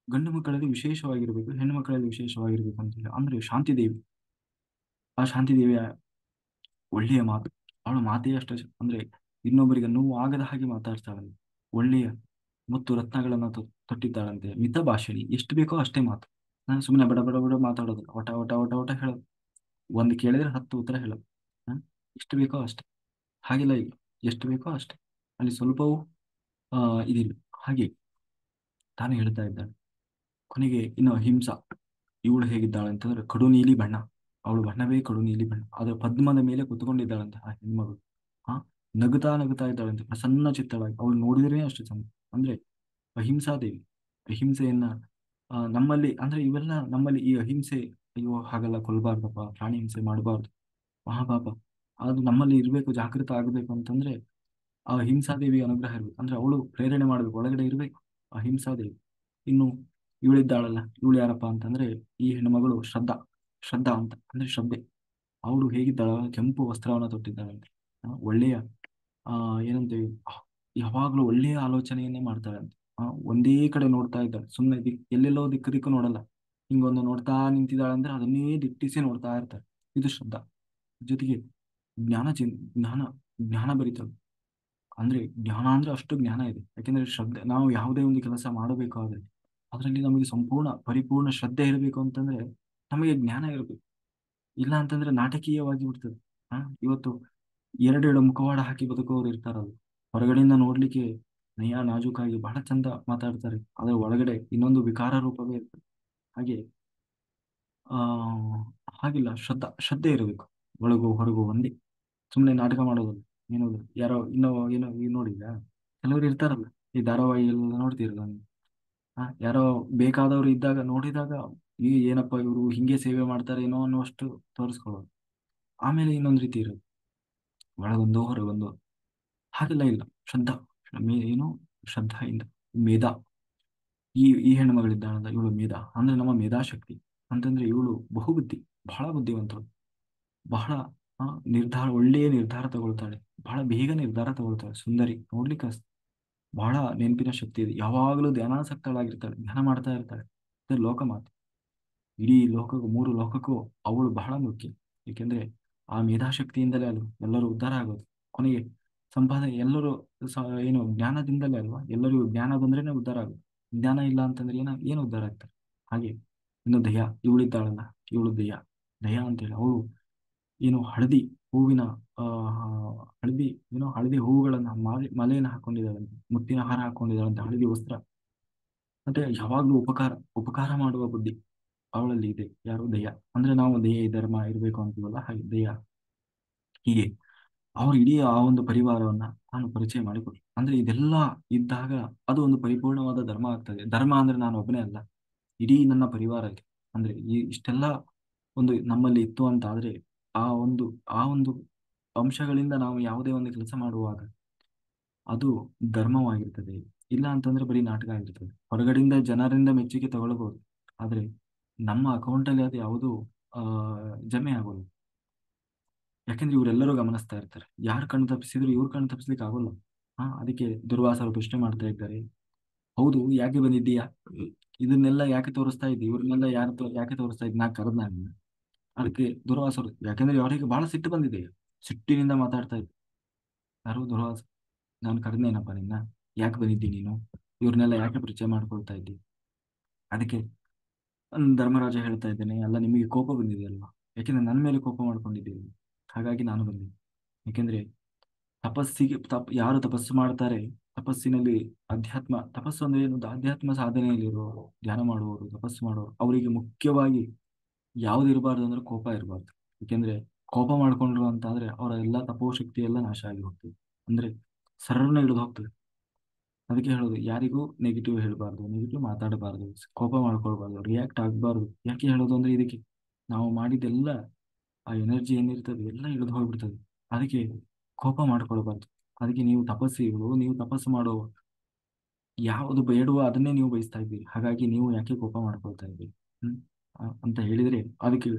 ಗಂಡು ಮಕ್ಕಳಲ್ಲಿ ವಿಶೇಷವಾಗಿರ್ಬೇಕು, ಹೆಣ್ಣು ಮಕ್ಕಳಲ್ಲಿ ವಿಶೇಷವಾಗಿರ್ಬೇಕು ಅಂತ ಹೇಳಿ. ಅಂದ್ರೆ ಶಾಂತಿದೇವಿ, ಆ ಶಾಂತಿದೇವಿಯ ಒಳ್ಳೆಯ ಮಾತು, ಅವಳ ಮಾತೇ ಅಷ್ಟು ಅಂದ್ರೆ ಇನ್ನೊಬ್ಬರಿಗೆ ನೋವು ಆಗದ ಹಾಗೆ ಮಾತಾಡ್ತಾಳಂತೆ. ಒಳ್ಳೆಯ ಮತ್ತು ರತ್ನಗಳನ್ನ ತೊಟ್ಟಿದ್ದಾಳಂತೆ. ಮಿತ ಭಾಷಿಣಿ, ಎಷ್ಟು ಬೇಕೋ ಅಷ್ಟೇ ಮಾತು. ನಾನು ಸುಮ್ಮನೆ ಬಡ ಬಡ ಬಡ ಮಾತಾಡೋದು, ಒಟ ಒಟ ಒಟ ಒಟ ಹೇಳೋದು, ಒಂದು ಕೇಳಿದ್ರೆ 10 ಉತ್ತರ ಹೇಳೋದು. ಹ? ಎಷ್ಟು ಬೇಕೋ ಅಷ್ಟೇ. ಹಾಗೆಲ್ಲ ಇಲ್ಲ, ಎಷ್ಟು ಬೇಕೋ ಅಷ್ಟೇ, ಅಲ್ಲಿ ಸ್ವಲ್ಪವೂ ಇದಿಲ್ಲ. ಹಾಗೆ ತಾನು ಹೇಳ್ತಾ ಇದ್ದಾಳೆ. ಕೊನೆಗೆ ಇನ್ನು ಅಹಿಂಸಾ, ಇವಳು ಹೇಗಿದ್ದಾಳೆ ಅಂತಂದ್ರೆ ಕಡು ನೀಲಿ ಬಣ್ಣ, ಅವಳು ಬಣ್ಣವೇ ಕಡು ನೀಲಿ ಬಣ್ಣ. ಅದರ ಪದ್ಮದ ಮೇಲೆ ಕುತ್ಕೊಂಡಿದ್ದಾಳಂತೆ ಆ ಹೆಣ್ಮಗಳು. ಆ ನಗುತ್ತಾ ನಗುತ್ತಾ ಇದ್ದಾಳಂತೆ, ಪ್ರಸನ್ನ ಚಿತ್ತಳಾಗಿ. ಅವಳು ನೋಡಿದ್ರೆ ಅಷ್ಟು ಚಂದ. ಅಂದ್ರೆ ಅಹಿಂಸಾ ದೇವಿ. ಅಹಿಂಸೆಯನ್ನ ನಮ್ಮಲ್ಲಿ, ಅಂದ್ರೆ ಇವೆಲ್ಲ ನಮ್ಮಲ್ಲಿ ಈ ಅಹಿಂಸೆ, ಅಯ್ಯೋ ಹಾಗೆಲ್ಲ ಕೊಲ್ಬಾರ್ದಪ್ಪ, ಪ್ರಾಣಿ ಹಿಂಸೆ ಮಾಡಬಾರ್ದು, ಮಹಾಪಾಪ, ಅದು ನಮ್ಮಲ್ಲಿ ಇರ್ಬೇಕು, ಜಾಗೃತ ಆಗಬೇಕು ಅಂತಂದ್ರೆ ಆ ಅಹಿಂಸಾದೇವಿ ಅನುಗ್ರಹ ಇರ್ಬೇಕು. ಅಂದ್ರೆ ಅವಳು ಪ್ರೇರಣೆ ಮಾಡ್ಬೇಕು, ಒಳಗಡೆ ಇರ್ಬೇಕು ಅಹಿಂಸಾದೇವಿ. ಇನ್ನು ಇವಳಿದ್ದಾಳಲ್ಲ, ಇವಳು ಯಾರಪ್ಪ ಅಂತಂದ್ರೆ ಈ ಹೆಣ್ಣುಮಗಳು ಶ್ರದ್ಧಾ. ಶ್ರದ್ಧಾ ಅಂತ ಅಂದ್ರೆ ಶ್ರದ್ಧೆ. ಅವಳು ಹೇಗಿದ್ದಾಳ, ಕೆಂಪು ವಸ್ತ್ರವನ್ನ ತೊಟ್ಟಿದ್ದಾಳಂತೆ. ಒಳ್ಳೆಯ ಏನಂತೀವಿ, ಯಾವಾಗ್ಲೂ ಒಳ್ಳೆಯ ಆಲೋಚನೆಯನ್ನೇ ಮಾಡ್ತಾಳಂತೆ. ಒಂದೇ ಕಡೆ ನೋಡ್ತಾ ಇದ್ದಾಳೆ, ಸುಮ್ಮನೆ ಎಲ್ಲೆಲ್ಲೋ ದಿಕ್ಕು ದಿಕ್ಕು ನೋಡಲ್ಲ. ಹಿಂಗೊಂದು ನೋಡ್ತಾ ನಿಂತಿದ್ದಾಳಂದ್ರೆ ಅದನ್ನೇ ದಿಟ್ಟಿಸಿ ನೋಡ್ತಾ ಇರ್ತಾಳೆ. ಇದು ಶ್ರದ್ಧಾ. ಜೊತೆಗೆ ಜ್ಞಾನ, ಜ್ಞಾನ ಬರೀತಾಳೆ. ಅಂದ್ರೆ ಜ್ಞಾನ ಅಂದ್ರೆ ಅಷ್ಟು ಜ್ಞಾನ ಇದೆ. ಯಾಕೆಂದ್ರೆ ಶ್ರದ್ಧೆ, ನಾವು ಯಾವುದೇ ಒಂದು ಕೆಲಸ ಮಾಡಬೇಕಾದ್ರೆ ಅದರಲ್ಲಿ ನಮಗೆ ಸಂಪೂರ್ಣ ಪರಿಪೂರ್ಣ ಶ್ರದ್ಧೆ ಇರಬೇಕು ಅಂತಂದ್ರೆ ನಮಗೆ ಜ್ಞಾನ ಇರಬೇಕು. ಇಲ್ಲ ಅಂತಂದ್ರೆ ನಾಟಕೀಯವಾಗಿ ಬಿಡ್ತದೆ. ಇವತ್ತು ಎರಡೆರಡು ಮುಖವಾಡ ಹಾಕಿ ಬದುಕುವವರು ಇರ್ತಾರಲ್ಲ, ಹೊರಗಡೆಯಿಂದ ನೋಡ್ಲಿಕ್ಕೆ ನಯ ನಾಜೂಕಾಗಿ ಬಹಳ ಚಂದ ಮಾತಾಡ್ತಾರೆ, ಅದರ ಒಳಗಡೆ ಇನ್ನೊಂದು ವಿಕಾರ ರೂಪವೇ ಇರ್ತದೆ. ಹಾಗೆ ಆ ಹಾಗಿಲ್ಲ, ಶ್ರದ್ಧೆ ಇರಬೇಕು. ಒಳಗು ಹೊರಗು ಒಂದೇ, ಸುಮ್ಮನೆ ನಾಟಕ ಮಾಡೋದಲ್ಲ. ಏನೋ ಯಾರೋ ಏನೋ ನೋಡಿಲ್ಲ, ಕೆಲವರು ಇರ್ತಾರಲ್ಲ, ಈ ಧಾರಾವಾಹಿ ಎಲ್ಲ ನೋಡ್ತಿರಲ್ಲ ನೀವು. ಯಾರೋ ಬೇಕಾದವರು ಇದ್ದಾಗ ನೋಡಿದಾಗ ಏನಪ್ಪ ಇವರು ಹಿಂಗೆ ಸೇವೆ ಮಾಡ್ತಾರೆ ಏನೋ ಅನ್ನೋಷ್ಟು ತೋರಿಸ್ಕೊಳ್ಳೋದು. ಆಮೇಲೆ ಇನ್ನೊಂದು ರೀತಿ ಇರೋದು, ಒಳಗೊಂದು ಹೊರಗೊಂದು. ಹಾಗೆಲ್ಲ ಇಲ್ಲ. ಶ್ರದ್ಧಾ, ಏನು ಶ್ರದ್ಧೆಯಿಂದ ಮೇಧಾ. ಈ ಹೆಣ್ಣು ಮಗಳಿದ್ದಾಳಲ್ಲ, ಇವಳು ಮೇಧಾ ಅಂದ್ರೆ ನಮ್ಮ ಮೇಧಾಶಕ್ತಿ. ಅಂತಂದ್ರೆ ಇವಳು ಬಹುಬುದ್ಧಿ, ಬಹಳ ಬುದ್ಧಿವಂತಳು, ಬಹಳ ಒಳ್ಳೆಯ ನಿರ್ಧಾರ ತಗೊಳ್ತಾಳೆ, ಬಹಳ ಬೇಗ ನಿರ್ಧಾರ ತಗೊಳ್ತಾಳೆ. ಸುಂದರಿ, ನೋಡ್ಲಿಕ್ಕೆ ಬಹಳ ನೆನಪಿನ ಶಕ್ತಿ ಇದೆ. ಯಾವಾಗಲೂ ಧ್ಯಾನಾಸಕ್ತಳಾಗಿರ್ತಾಳೆ, ಧ್ಯಾನ ಮಾಡ್ತಾ ಇರ್ತಾಳೆ. ಮತ್ತೆ ಲೋಕಮಾತೆ, ಇಡೀ ಲೋಕಕ್ಕೂ, 3 ಲೋಕಕ್ಕೂ ಅವಳು ಬಹಳ ಮುಖ್ಯ. ಏಕೆಂದ್ರೆ ಆ ಮೇಧಾಶಕ್ತಿಯಿಂದಲೇ ಅಲ್ವ ಎಲ್ಲರೂ ಉದ್ಧಾರ ಆಗೋದು. ಕೊನೆಗೆ ಸಂಪಾದನೆ ಎಲ್ಲರೂ ಏನು ಜ್ಞಾನದಿಂದಲೇ ಅಲ್ವಾ ಎಲ್ಲರಿಗೂ ಜ್ಞಾನ ಬಂದ್ರೇನೆ ಉದ್ಧಾರ ಆಗೋದು. ಜ್ಞಾನ ಇಲ್ಲ ಅಂತಂದ್ರೆ ಏನು ಉದ್ಧಾರ ಆಗ್ತಾರೆ. ಹಾಗೆ ಇನ್ನು ದಯಾ, ಇವಳಿದ್ದಾಳಲ್ಲ, ಇವಳು ದಯಾ ಅಂತೇಳಿ. ಅವಳು ಏನು ಹಳದಿ ಹೂವಿನ ಆ ಹಳದಿ ಹಳದಿ ಹೂವುಗಳನ್ನ ಮಾಲೆಯನ್ನು ಹಾಕೊಂಡಿದ್ದಾಳಂತೆ, ಮುತ್ತಿನ ಹಾರ ಹಾಕೊಂಡಿದ್ದಾಳಂತೆ, ಹಳದಿ ವಸ್ತ್ರ. ಮತ್ತೆ ಯಾವಾಗ್ಲೂ ಉಪಕಾರ ಮಾಡುವ ಬುದ್ಧಿ ಅವಳಲ್ಲಿ ಇದೆ. ಯಾರು? ದಯ. ಅಂದ್ರೆ ನಾವು ದಯೆ ಧರ್ಮ ಇರಬೇಕು ಅಂತೀವಲ್ಲ, ಹಾಗೆ ದಯ. ಹೀಗೆ ಅವ್ರು ಇಡೀ ಆ ಒಂದು ಪರಿವಾರವನ್ನ ನಾನು ಪರಿಚಯ ಮಾಡಿಕೊಟ್ರು. ಅಂದ್ರೆ ಇದೆಲ್ಲ ಇದ್ದಾಗ ಅದು ಒಂದು ಪರಿಪೂರ್ಣವಾದ ಧರ್ಮ ಆಗ್ತದೆ. ಧರ್ಮ ಅಂದ್ರೆ ನಾನು ಒಬ್ಬನೇ ಅಲ್ಲ, ಇಡೀ ನನ್ನ ಪರಿವಾರ ಇದೆ. ಅಂದ್ರೆ ಇಷ್ಟೆಲ್ಲ ಒಂದು ನಮ್ಮಲ್ಲಿ ಇತ್ತು ಅಂತ ಆದ್ರೆ ಆ ಒಂದು ಅಂಶಗಳಿಂದ ನಾವು ಯಾವುದೇ ಒಂದು ಕೆಲಸ ಮಾಡುವಾಗ ಅದು ಧರ್ಮವಾಗಿರ್ತದೆ. ಇಲ್ಲ ಅಂತಂದ್ರೆ ಬರೀ ನಾಟಕ ಆಗಿರ್ತದೆ. ಹೊರಗಡೆಯಿಂದ ಜನರಿಂದ ಮೆಚ್ಚುಗೆ ತಗೊಳ್ಬಹುದು, ಆದ್ರೆ ನಮ್ಮ ಅಕೌಂಟಲ್ಲಿ ಅದು ಯಾವುದು ಆ ಜಮೆ ಆಗೋಲ್ಲ. ಯಾಕೆಂದ್ರೆ ಇವರೆಲ್ಲರೂ ಗಮನಿಸ್ತಾ ಇರ್ತಾರೆ, ಯಾರು ಕಣ್ಣು ತಪ್ಪಿಸಿದ್ರು ಇವ್ರು ಕಣ್ಣು ತಪ್ಪಿಸ್ಲಿಕ್ಕೆ ಆಗೋಲ್ಲ. ಅದಕ್ಕೆ ದುರ್ವಾಸರು ಪ್ರಶ್ನೆ ಮಾಡ್ತಾ ಇದ್ದಾರೆ, ಹೌದು ಯಾಕೆ ಬಂದಿದ್ದೀಯಾ, ಇದನ್ನೆಲ್ಲ ಯಾಕೆ ತೋರಿಸ್ತಾ ಇದ್ದಿ, ಇವ್ರನ್ನೆಲ್ಲ ಯಾಕೆ ತೋರಿಸ್ತಾ ಇದ್ದಿ, ನಾ ಕರೆದ್ ನಾನು. ಅದಕ್ಕೆ ದುರ್ವಾಸರು, ಯಾಕೆಂದ್ರೆ ಅವರಿಗೆ ಬಹಳ ಸಿಟ್ಟು ಬಂದಿದೆ, ಸಿಟ್ಟಿನಿಂದ ಮಾತಾಡ್ತಾ ಇದ್ರು. ಯಾರು ದುರ್ವಾಸ, ನಾನು ಕರೆದ್ನೇನಪ್ಪ ನಿನ್ನ, ಯಾಕೆ ಬಂದಿದ್ದಿ ನೀನು, ಇವ್ರನ್ನೆಲ್ಲ ಯಾಕೆ ಪರಿಚಯ ಮಾಡ್ಕೊಳ್ತಾ ಇದ್ದಿ. ಅದಕ್ಕೆ ಧರ್ಮರಾಜ ಹೇಳ್ತಾ ಇದ್ದೇನೆ, ಅಲ್ಲ ನಿಮಗೆ ಕೋಪ ಬಂದಿದೆ ಅಲ್ವಾ, ಯಾಕೆಂದ್ರೆ ನನ್ನ ಮೇಲೆ ಕೋಪ ಮಾಡ್ಕೊಂಡಿದ್ದೀರಿ, ಹಾಗಾಗಿ ನಾನು ಬಂದೆ. ಯಾಕೆಂದ್ರೆ ಯಾರು ತಪಸ್ಸು ಮಾಡ್ತಾರೆ, ತಪಸ್ಸಿನಲ್ಲಿ ತಪಸ್ಸು ಅಂದ್ರೆ ಏನು, ಅಧ್ಯಾತ್ಮ ಸಾಧನೆಯಲ್ಲಿರುವವರು, ಧ್ಯಾನ ಮಾಡುವವರು, ತಪಸ್ಸು ಮಾಡುವವರು, ಅವರಿಗೆ ಮುಖ್ಯವಾಗಿ ಯಾವ್ದು ಇರಬಾರ್ದು ಅಂದ್ರೆ ಕೋಪ ಇರಬಾರ್ದು. ಯಾಕೆಂದ್ರೆ ಕೋಪ ಮಾಡ್ಕೊಂಡ್ರು ಅಂತ ಆದ್ರೆ ಅವರ ಎಲ್ಲಾ ತಪೋಶಕ್ತಿ ಎಲ್ಲ ನಾಶ ಆಗಿ ಹೋಗ್ತದೆ, ಅಂದ್ರೆ ಸರ್ರನ್ನ ಹಿಡಿದು ಹೋಗ್ತದೆ. ಅದಕ್ಕೆ ಹೇಳೋದು, ಯಾರಿಗೂ ನೆಗೆಟಿವ್ ಹೇಳಬಾರ್ದು, ನೆಗೆಟಿವ್ ಮಾತಾಡಬಾರ್ದು, ಕೋಪ ಮಾಡ್ಕೊಳ್ಬಾರ್ದು, ರಿಯಾಕ್ಟ್ ಆಗಬಾರ್ದು. ಯಾಕೆ ಹೇಳೋದು ಅಂದ್ರೆ ಇದಕ್ಕೆ, ನಾವು ಮಾಡಿದೆಲ್ಲ ಆ ಎನರ್ಜಿ ಏನಿರ್ತದೆ ಎಲ್ಲ ಇಳಿದು ಹೋಗ್ಬಿಡ್ತದೆ. ಅದಕ್ಕೆ ಕೋಪ ಮಾಡ್ಕೊಳ್ಬಾರ್ದು. ಅದಕ್ಕೆ ನೀವು ತಪಸ್ಸು ಮಾಡೋ ಯಾವುದು ಬೇಡವೋ ಅದನ್ನೇ ನೀವು ಬಯಸ್ತಾ ಇದ್ದೀರಿ, ಹಾಗಾಗಿ ನೀವು ಯಾಕೆ ಕೋಪ ಮಾಡ್ಕೊಳ್ತಾ ಇದ್ದೀರಿ. ಹ್ಮ್ ಅಂತ ಹೇಳಿದ್ರೆ ಅದಕ್ಕೆ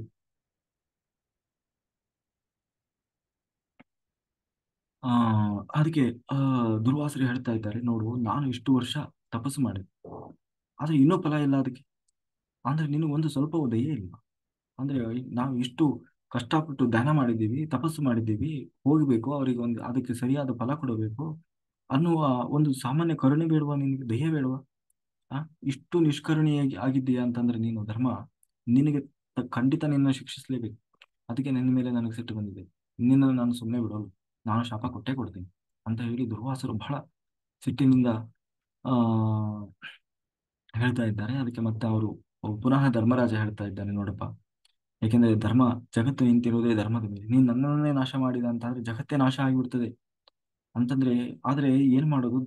ಆ ಅದಕ್ಕೆ ಆ ದುರ್ವಾಸರು ಹೇಳ್ತಾ ಇದ್ದಾರೆ, ನೋಡು ನಾನು ಇಷ್ಟು ವರ್ಷ ತಪಸ್ಸು ಮಾಡಿದೆ, ಆದ್ರೆ ಇನ್ನೂ ಫಲ ಇಲ್ಲ ಅದಕ್ಕೆ. ಅಂದ್ರೆ ನಿನಗೆ ಒಂದು ಸ್ವಲ್ಪ ದಯೆ ಇಲ್ಲ. ಅಂದ್ರೆ ನಾವು ಇಷ್ಟು ಕಷ್ಟಪಟ್ಟು ಧ್ಯಾನ ಮಾಡಿದ್ದೀವಿ, ತಪಸ್ಸು ಮಾಡಿದ್ದೀವಿ, ಹೋಗ್ಬೇಕು ಅವರಿಗೆ ಒಂದು ಅದಕ್ಕೆ ಸರಿಯಾದ ಫಲ ಕೊಡಬೇಕು ಅನ್ನುವ ಒಂದು ಸಾಮಾನ್ಯ ಕರುಣೆ ಬೇಡವಾ, ನಿನಗೆ ದಯೆ ಬೇಡವಾ. ಆ ಇಷ್ಟು ನಿಷ್ಕರುಣಿಯಾಗಿ ಆಗಿದ್ದೀಯಾ ಅಂತಂದ್ರೆ ನೀನು ಧರ್ಮ, ನಿನಗೆ ಖಂಡಿತ ನಿನ್ನ ಶಿಕ್ಷಿಸಲೇಬೇಕು. ಅದಕ್ಕೆ ನಿನ್ನ ಮೇಲೆ ನನಗೆ ಸಿಟ್ಟು ಬಂದಿದೆ, ನಿನ್ನ ನಾನು ಸುಮ್ಮನೆ ಬಿಡೋಲ್ಲ, ನಾನು ಶಾಪ ಕೊಟ್ಟೇ ಕೊಡ್ತೀನಿ ಅಂತ ಹೇಳಿ ದುರ್ವಾಸರು ಬಹಳ ಸಿಟ್ಟಿನಿಂದ ಆ ಹೇಳ್ತಾ ಇದ್ದಾರೆ. ಅದಕ್ಕೆ ಮತ್ತೆ ಅವರು ಪುನಃ ಧರ್ಮರಾಜ ಹೇಳ್ತಾ ಇದ್ದಾನೆ, ನೋಡಪ್ಪ, ಯಾಕೆಂದ್ರೆ ಜಗತ್ತು ನಿಂತಿರುವುದೇ ಧರ್ಮದ ಮೇಲೆ, ನೀನ್ ನನ್ನನ್ನೇ ನಾಶ ಮಾಡಿದ ಅಂತ ಆದ್ರೆ ಜಗತ್ತೇ ನಾಶ ಆಗಿಬಿಡ್ತದೆ ಅಂತಂದ್ರೆ. ಆದ್ರೆ ಏನ್ ಮಾಡೋದು,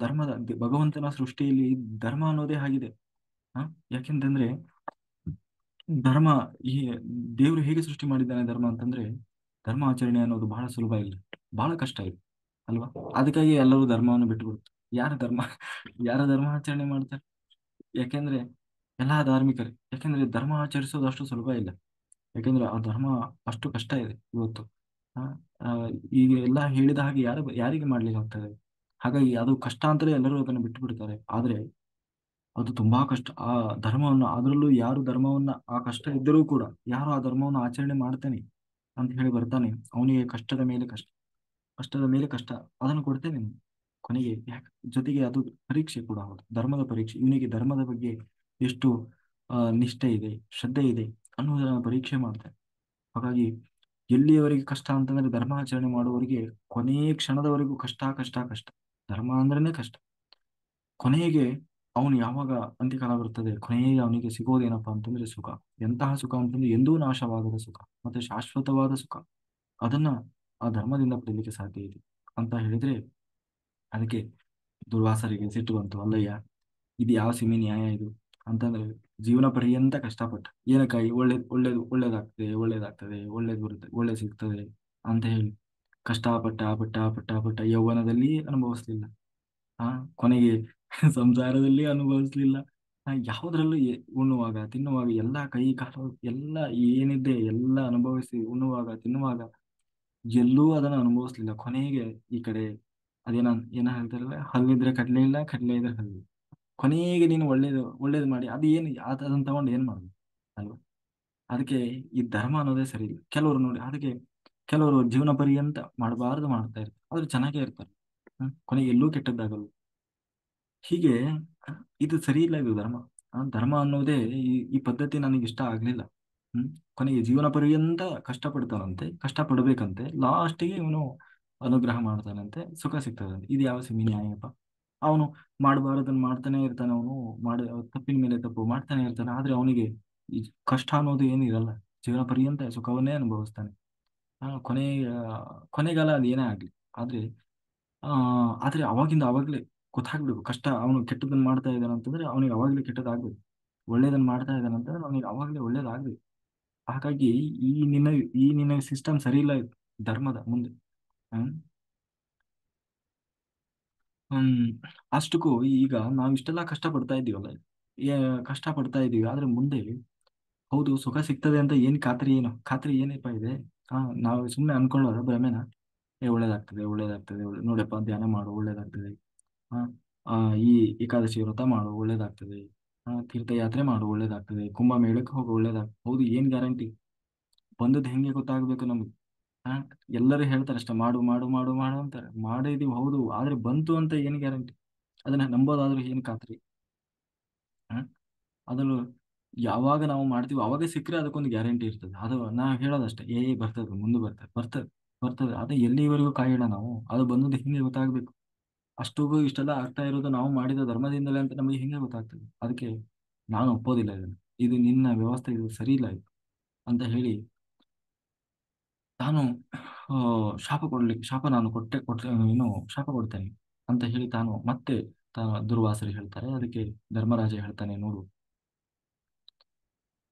ಭಗವಂತನ ಸೃಷ್ಟಿಯಲ್ಲಿ ಧರ್ಮ ಅನ್ನೋದೇ ಆಗಿದೆ. ಹ ಯಾಕೆಂತಂದ್ರೆ ಧರ್ಮ, ಈ ದೇವರು ಹೇಗೆ ಸೃಷ್ಟಿ ಮಾಡಿದ್ದಾನೆ ಧರ್ಮ ಅಂತಂದ್ರೆ, ಧರ್ಮ ಆಚರಣೆ ಅನ್ನೋದು ಬಹಳ ಸುಲಭ ಇಲ್ಲ, ಬಹಳ ಕಷ್ಟ ಇದೆ ಅಲ್ವಾ. ಅದಕ್ಕಾಗಿ ಎಲ್ಲರೂ ಧರ್ಮವನ್ನು ಬಿಟ್ಟುಬಿಡ್ತಾರೆ. ಯಾರ ಧರ್ಮ ಯಾರ ಧರ್ಮ ಆಚರಣೆ ಮಾಡ್ತಾರೆ, ಯಾಕೆಂದ್ರೆ ಎಲ್ಲಾ ಧಾರ್ಮಿಕರೇ. ಯಾಕೆಂದ್ರೆ ಧರ್ಮ ಆಚರಿಸೋದು ಅಷ್ಟು ಸುಲಭ ಇಲ್ಲ, ಯಾಕೆಂದ್ರೆ ಆ ಧರ್ಮ ಅಷ್ಟು ಕಷ್ಟ ಇದೆ ಇವತ್ತು. ಆ, ಆ, ಈಗ ಎಲ್ಲ ಹೇಳಿದ ಹಾಗೆ ಯಾರಿಗೆ ಮಾಡ್ಲಿಕ್ಕೆ ಆಗ್ತದೆ. ಹಾಗಾಗಿ ಅದು ಕಷ್ಟ ಅಂತಲೇ ಎಲ್ಲರೂ ಅದನ್ನು ಬಿಟ್ಟು ಬಿಡ್ತಾರೆ. ಆದ್ರೆ ಅದು ತುಂಬಾ ಕಷ್ಟ ಆ ಧರ್ಮವನ್ನು, ಅದರಲ್ಲೂ ಯಾರು ಧರ್ಮವನ್ನ, ಆ ಕಷ್ಟ ಇದ್ದರೂ ಕೂಡ ಯಾರು ಆ ಧರ್ಮವನ್ನು ಆಚರಣೆ ಮಾಡ್ತಾನೆ ಅಂತ ಹೇಳಿ ಬರ್ತಾನೆ, ಅವನಿಗೆ ಕಷ್ಟದ ಮೇಲೆ ಕಷ್ಟ ಅದನ್ನು ಕೊಡ್ತೇನೆ ನಾನು. ಕೊನೆಗೆ ಜೊತೆಗೆ ಅದು ಪರೀಕ್ಷೆ ಕೂಡ ಹೌದು, ಧರ್ಮದ ಪರೀಕ್ಷೆ. ಇವನಿಗೆ ಧರ್ಮದ ಬಗ್ಗೆ ಎಷ್ಟು ನಿಷ್ಠೆ ಇದೆ, ಶ್ರದ್ಧೆ ಇದೆ ಅನ್ನುವುದನ್ನ ಪರೀಕ್ಷೆ ಮಾಡ್ತಾರೆ. ಹಾಗಾಗಿ ಎಲ್ಲಿಯವರೆಗೆ ಕಷ್ಟ ಅಂತಂದ್ರೆ, ಧರ್ಮಾಚರಣೆ ಮಾಡುವವರಿಗೆ ಕೊನೆಯ ಕ್ಷಣದವರೆಗೂ ಕಷ್ಟ ಕಷ್ಟ ಕಷ್ಟ. ಧರ್ಮ ಅಂದ್ರೇನೆ ಕಷ್ಟ. ಕೊನೆಗೆ ಅವನು ಯಾವಾಗ ಅಂತ್ಯಕಾಲ ಬರ್ತದೆ, ಕೊನೆಗೆ ಅವನಿಗೆ ಸಿಗೋದೇನಪ್ಪಾ ಅಂತಂದ್ರೆ ಸುಖ. ಎಂತಹ ಸುಖ ಅಂತಂದ್ರೆ ಎಂದೂ ನಾಶವಾಗದ ಸುಖ, ಮತ್ತೆ ಶಾಶ್ವತವಾದ ಸುಖ. ಅದನ್ನ ಆ ಧರ್ಮದಿಂದ ಪಡೀಲಿಕ್ಕೆ ಸಾಧ್ಯ ಇದೆ ಅಂತ ಹೇಳಿದ್ರೆ, ಅದಕ್ಕೆ ದುರ್ವಾಸರಿಗೆ ಸಿಟ್ಟು ಬಂತು, ಅಲ್ಲಯ್ಯ ಇದು ಯಾವ ಸಿಮಿ ನ್ಯಾಯ ಇದು ಅಂತಂದ್ರೆ, ಜೀವನ ಪರ್ಯಂತ ಕಷ್ಟಪಟ್ಟ ಏನಕ್ಕಾಗಿ, ಒಳ್ಳೇದು ಬರುತ್ತೆ, ಒಳ್ಳೆ ಸಿಗ್ತದೆ ಅಂತ ಹೇಳಿ ಕಷ್ಟಪಟ್ಟ ಪಟ್ಟ ಪಟ್ಟ ಪಟ್ಟ ಯೌವನದಲ್ಲಿ ಅನುಭವಿಸ್ಲಿಲ್ಲ, ಆ ಕೊನೆಗೆ ಸಂಸಾರದಲ್ಲಿ ಅನುಭವಿಸ್ಲಿಲ್ಲ. ಯಾವುದ್ರಲ್ಲೂ ಉಣ್ಣುವಾಗ ತಿನ್ನುವಾಗ ಎಲ್ಲ ಕೈ ಕಾಲು ಎಲ್ಲ ಏನಿದೆ ಎಲ್ಲ ಅನುಭವಿಸಿ, ಉಣ್ಣುವಾಗ ತಿನ್ನುವಾಗ ಎಲ್ಲೂ ಅದನ್ನು ಅನುಭವಿಸ್ಲಿಲ್ಲ. ಕೊನೆಗೆ ಈ ಕಡೆ ಅದೇನ ಏನ ಹೇಳ್ತಾರಲ್ಲ, ಹಲ್ಲಿದ್ರೆ ಕಡ್ಲೆ ಇಲ್ಲ, ಕಡ್ಲೆ ಇದ್ರೆ ಹಲ್ಲು. ಕೊನೆಗೆ ನೀನು ಒಳ್ಳೇದು ಮಾಡಿ ಅದು ಏನು, ಅದನ್ನ ತಗೊಂಡು ಏನ್ ಮಾಡುದು ಅಲ್ವಾ. ಅದಕ್ಕೆ ಈ ಧರ್ಮ ಅನ್ನೋದೇ ಸರಿ ಇಲ್ಲ. ಕೆಲವರು ನೋಡಿ, ಅದಕ್ಕೆ ಕೆಲವರು ಜೀವನ ಪರ್ಯಂತ ಮಾಡಬಾರದು ಮಾಡ್ತಾ ಇರ್ತಾರೆ, ಆದ್ರೆ ಚೆನ್ನಾಗೇ ಇರ್ತಾರೆ. ಕೊನೆಗೆ ಎಲ್ಲೂ ಕೆಟ್ಟದ್ದಾಗಲ್ಲ. ಹೀಗೆ ಇದು ಸರಿ ಇಲ್ಲ, ಇದು ಧರ್ಮ. ಧರ್ಮ ಅನ್ನೋದೇ ಈ ಪದ್ಧತಿ ನನಗೆ ಇಷ್ಟ ಆಗ್ಲಿಲ್ಲ. ಹ್ಮ್ ಕೊನೆಗೆ ಜೀವನ ಪರ್ಯಂತ ಕಷ್ಟಪಡ್ತಾನಂತೆ, ಕಷ್ಟಪಡ್ಬೇಕಂತೆ, ಲಾಸ್ಟಿಗೆ ಇವನು ಅನುಗ್ರಹ ಮಾಡ್ತಾನಂತೆ, ಸುಖ ಸಿಗ್ತದಂತೆ. ಇದು ಯಾವ ಸಿಮಿ ನ್ಯಾಯಪ್ಪ. ಅವನು ಮಾಡಬಾರದನ್ನ ಮಾಡ್ತಾನೆ ಇರ್ತಾನೆ, ಅವನು ಮಾಡ ತಪ್ಪಿನ ಮೇಲೆ ತಪ್ಪು ಮಾಡ್ತಾನೆ ಇರ್ತಾನೆ, ಆದ್ರೆ ಅವನಿಗೆ ಈ ಕಷ್ಟ ಅನ್ನೋದು ಏನಿರಲ್ಲ, ಜೀವನ ಪರ್ಯಂತ ಸುಖವನ್ನೇ ಅನುಭವಿಸ್ತಾನೆ. ಕೊನೆ ಕೊನೆಗಾಲ ಅದು ಏನೇ ಆಗ್ಲಿ. ಆದ್ರೆ ಆ ಆದ್ರೆ ಅವಾಗ್ಲೇ ಗೊತ್ತಾಗ್ಬೇಕು, ಕಷ್ಟ ಅವನು ಕೆಟ್ಟದನ್ನ ಮಾಡ್ತಾ ಇದ್ದಾನೆ ಅಂತಂದ್ರೆ ಅವನಿಗೆ ಅವಾಗ್ಲೇ ಕೆಟ್ಟದಾಗ್ಬೇಕು, ಒಳ್ಳೇದನ್ನ ಮಾಡ್ತಾ ಇದ್ದಾನೆ ಅಂತಂದ್ರೆ ಅವನಿಗೆ ಅವಾಗ್ಲೇ ಒಳ್ಳೇದಾಗ್ಬೇಕು. ಹಾಗಾಗಿ ಈ ನಿನ್ನ ಈ ನಿನ್ನ ಸಿಸ್ಟಮ್ ಸರಿ ಇಲ್ಲ ಇದು, ಧರ್ಮದ ಮುಂದೆ. ಹ್ಮ್ ಹ್ಮ್ ಅಷ್ಟಕ್ಕೂ ಈಗ ನಾವು ಇಷ್ಟೆಲ್ಲ ಕಷ್ಟ ಪಡ್ತಾ ಇದ್ದೀವಲ್ಲ, ಕಷ್ಟ ಪಡ್ತಾ ಇದ್ದೀವಿ, ಆದ್ರೆ ಮುಂದೆ ಹೌದು, ಸುಖ ಸಿಗ್ತದೆ ಅಂತ ಏನ್ ಖಾತ್ರಿ, ಏನು ಖಾತ್ರಿ ಏನಪ್ಪ ಇದೆ? ಹಾ, ನಾವು ಸುಮ್ಮನೆ ಅನ್ಕೊಳ್ಳೋದ ಭ್ರಮೆನ? ಒಳ್ಳೇದಾಗ್ತದೆ, ಒಳ್ಳೇದಾಗ್ತದೆ, ನೋಡಪ್ಪ ಧ್ಯಾನ ಮಾಡು ಒಳ್ಳೇದಾಗ್ತದೆ. ಹಾ, ಆ, ಈ ಏಕಾದಶಿ ವ್ರತ ಮಾಡು ಒಳ್ಳೇದಾಗ್ತದೆ. ತೀರ್ಥಯಾತ್ರೆ ಮಾಡು ಒಳ್ಳೇದಾಗ್ತದೆ, ಕುಂಭಮೇಳಕ್ಕೆ ಹೋಗು ಒಳ್ಳೇದಾಗ್ತದೆ. ಹೌದು, ಏನ್ ಗ್ಯಾರಂಟಿ? ಬಂದದ್ದು ಹೆಂಗೆ ಗೊತ್ತಾಗ್ಬೇಕು ನಮ್ಗೆ? ಹಾ, ಎಲ್ಲರೂ ಹೇಳ್ತಾರೆ ಅಷ್ಟೇ, ಮಾಡು ಮಾಡು ಮಾಡು ಮಾಡು ಅಂತಾರೆ, ಮಾಡಿದೀವಿ ಹೌದು, ಆದ್ರೆ ಬಂತು ಅಂತ ಏನ್ ಗ್ಯಾರಂಟಿ? ಅದನ್ನ ನಂಬೋದಾದ್ರೂ ಏನ್ ಖಾತ್ರಿ? ಹಾ, ಅದನ್ನು ಯಾವಾಗ ನಾವು ಮಾಡ್ತೀವಿ ಅವಾಗ ಸಿಕ್ಕರೆ ಅದಕ್ಕೊಂದು ಗ್ಯಾರಂಟಿ ಇರ್ತದೆ. ಅದು ನಾ ಹೇಳೋದಷ್ಟೇ, ಬರ್ತದೆ, ಮುಂದೆ ಬರ್ತದೆ, ಬರ್ತದೆ, ಬರ್ತದೆ. ಅದೇ ಎಲ್ಲಿವರೆಗೂ ಕಾಯೋಣ ನಾವು? ಅದು ಬಂದದ್ದು ಹಿಂಗೆ ಗೊತ್ತಾಗ್ಬೇಕು. ಅಷ್ಟಿಗೂ ಇಷ್ಟೆಲ್ಲ ಆಗ್ತಾ ಇರೋದು ನಾವು ಮಾಡಿದ ಧರ್ಮದಿಂದಲೇ ಅಂತ ನಮಗೆ ಹಿಂಗೆ ಗೊತ್ತಾಗ್ತದೆ. ಅದಕ್ಕೆ ನಾನು ಒಪ್ಪೋದಿಲ್ಲ ಇದನ್ನು. ಇದು ನಿನ್ನ ವ್ಯವಸ್ಥೆ, ಇದು ಸರಿ ಇಲ್ಲ ಇದು ಅಂತ ಹೇಳಿ ತಾನು ಶಾಪ ನಾನು ಕೊಟ್ಟೆ ಏನು ಶಾಪ ಕೊಡ್ತೇನೆ ಅಂತ ಹೇಳಿ ತಾನು ಮತ್ತೆ ದುರ್ವಾಸರು ಹೇಳ್ತಾರೆ. ಅದಕ್ಕೆ ಧರ್ಮರಾಜ ಹೇಳ್ತಾನೆ, ನೋಡು,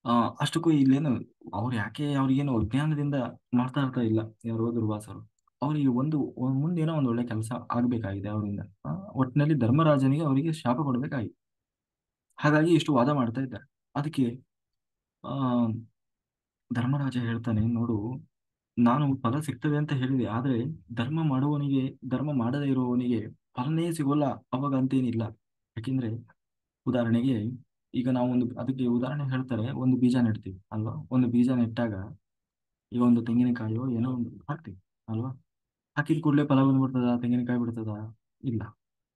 ಆ ಅಷ್ಟಕ್ಕೂ ಇಲ್ಲೇನು, ಅವ್ರು ಯಾಕೆ ಅವ್ರಿಗೇನು ಅಜ್ಞಾನದಿಂದ ಮಾತಾಡ್ತಾ ಇಲ್ಲ ಯಾರೋ ದುರ್ವಾಸರು. ಅವರಿಗೆ ಮುಂದೇನೋ ಒಂದು ಒಳ್ಳೆ ಕೆಲಸ ಆಗ್ಬೇಕಾಗಿದೆ ಅವರಿಂದ. ಒಟ್ಟಿನಲ್ಲಿ ಧರ್ಮರಾಜನಿಗೆ ಅವರಿಗೆ ಶಾಪ ಕೊಡ್ಬೇಕಾಗಿದೆ. ಹಾಗಾಗಿ ಇಷ್ಟು ವಾದ ಮಾಡ್ತಾ ಇದ್ದಾರೆ. ಅದಕ್ಕೆ ಆ ಧರ್ಮರಾಜ ಹೇಳ್ತಾನೆ, ನೋಡು, ನಾನು ಫಲ ಸಿಗ್ತದೆ ಅಂತ ಹೇಳಿದೆ, ಆದ್ರೆ ಧರ್ಮ ಮಾಡುವವನಿಗೆ, ಧರ್ಮ ಮಾಡದೇ ಇರುವವನಿಗೆ ಫಲನೇ ಸಿಗೋಲ್ಲ ಅವಾಗ ಅಂತೇನಿಲ್ಲ. ಯಾಕೆಂದ್ರೆ ಉದಾಹರಣೆಗೆ, ಈಗ ನಾವು ಅದಕ್ಕೆ ಉದಾಹರಣೆ ಹೇಳ್ತಾರೆ, ಒಂದು ಬೀಜ ನೆಡ್ತೀವಿ ಅಲ್ವಾ? ಒಂದು ಬೀಜ ನೆಟ್ಟಾಗ ಈಗ ಒಂದು ತೆಂಗಿನಕಾಯೋ ಏನೋ ಒಂದು ಹಾಕ್ತಿವಿ ಅಲ್ವಾ? ಹಾಕಿದ ಕೂಡಲೇ ಫಲ ಬಂದ್ಬಿಡ್ತದ? ತೆಂಗಿನಕಾಯಿ ಬಿಡ್ತದ? ಇಲ್ಲ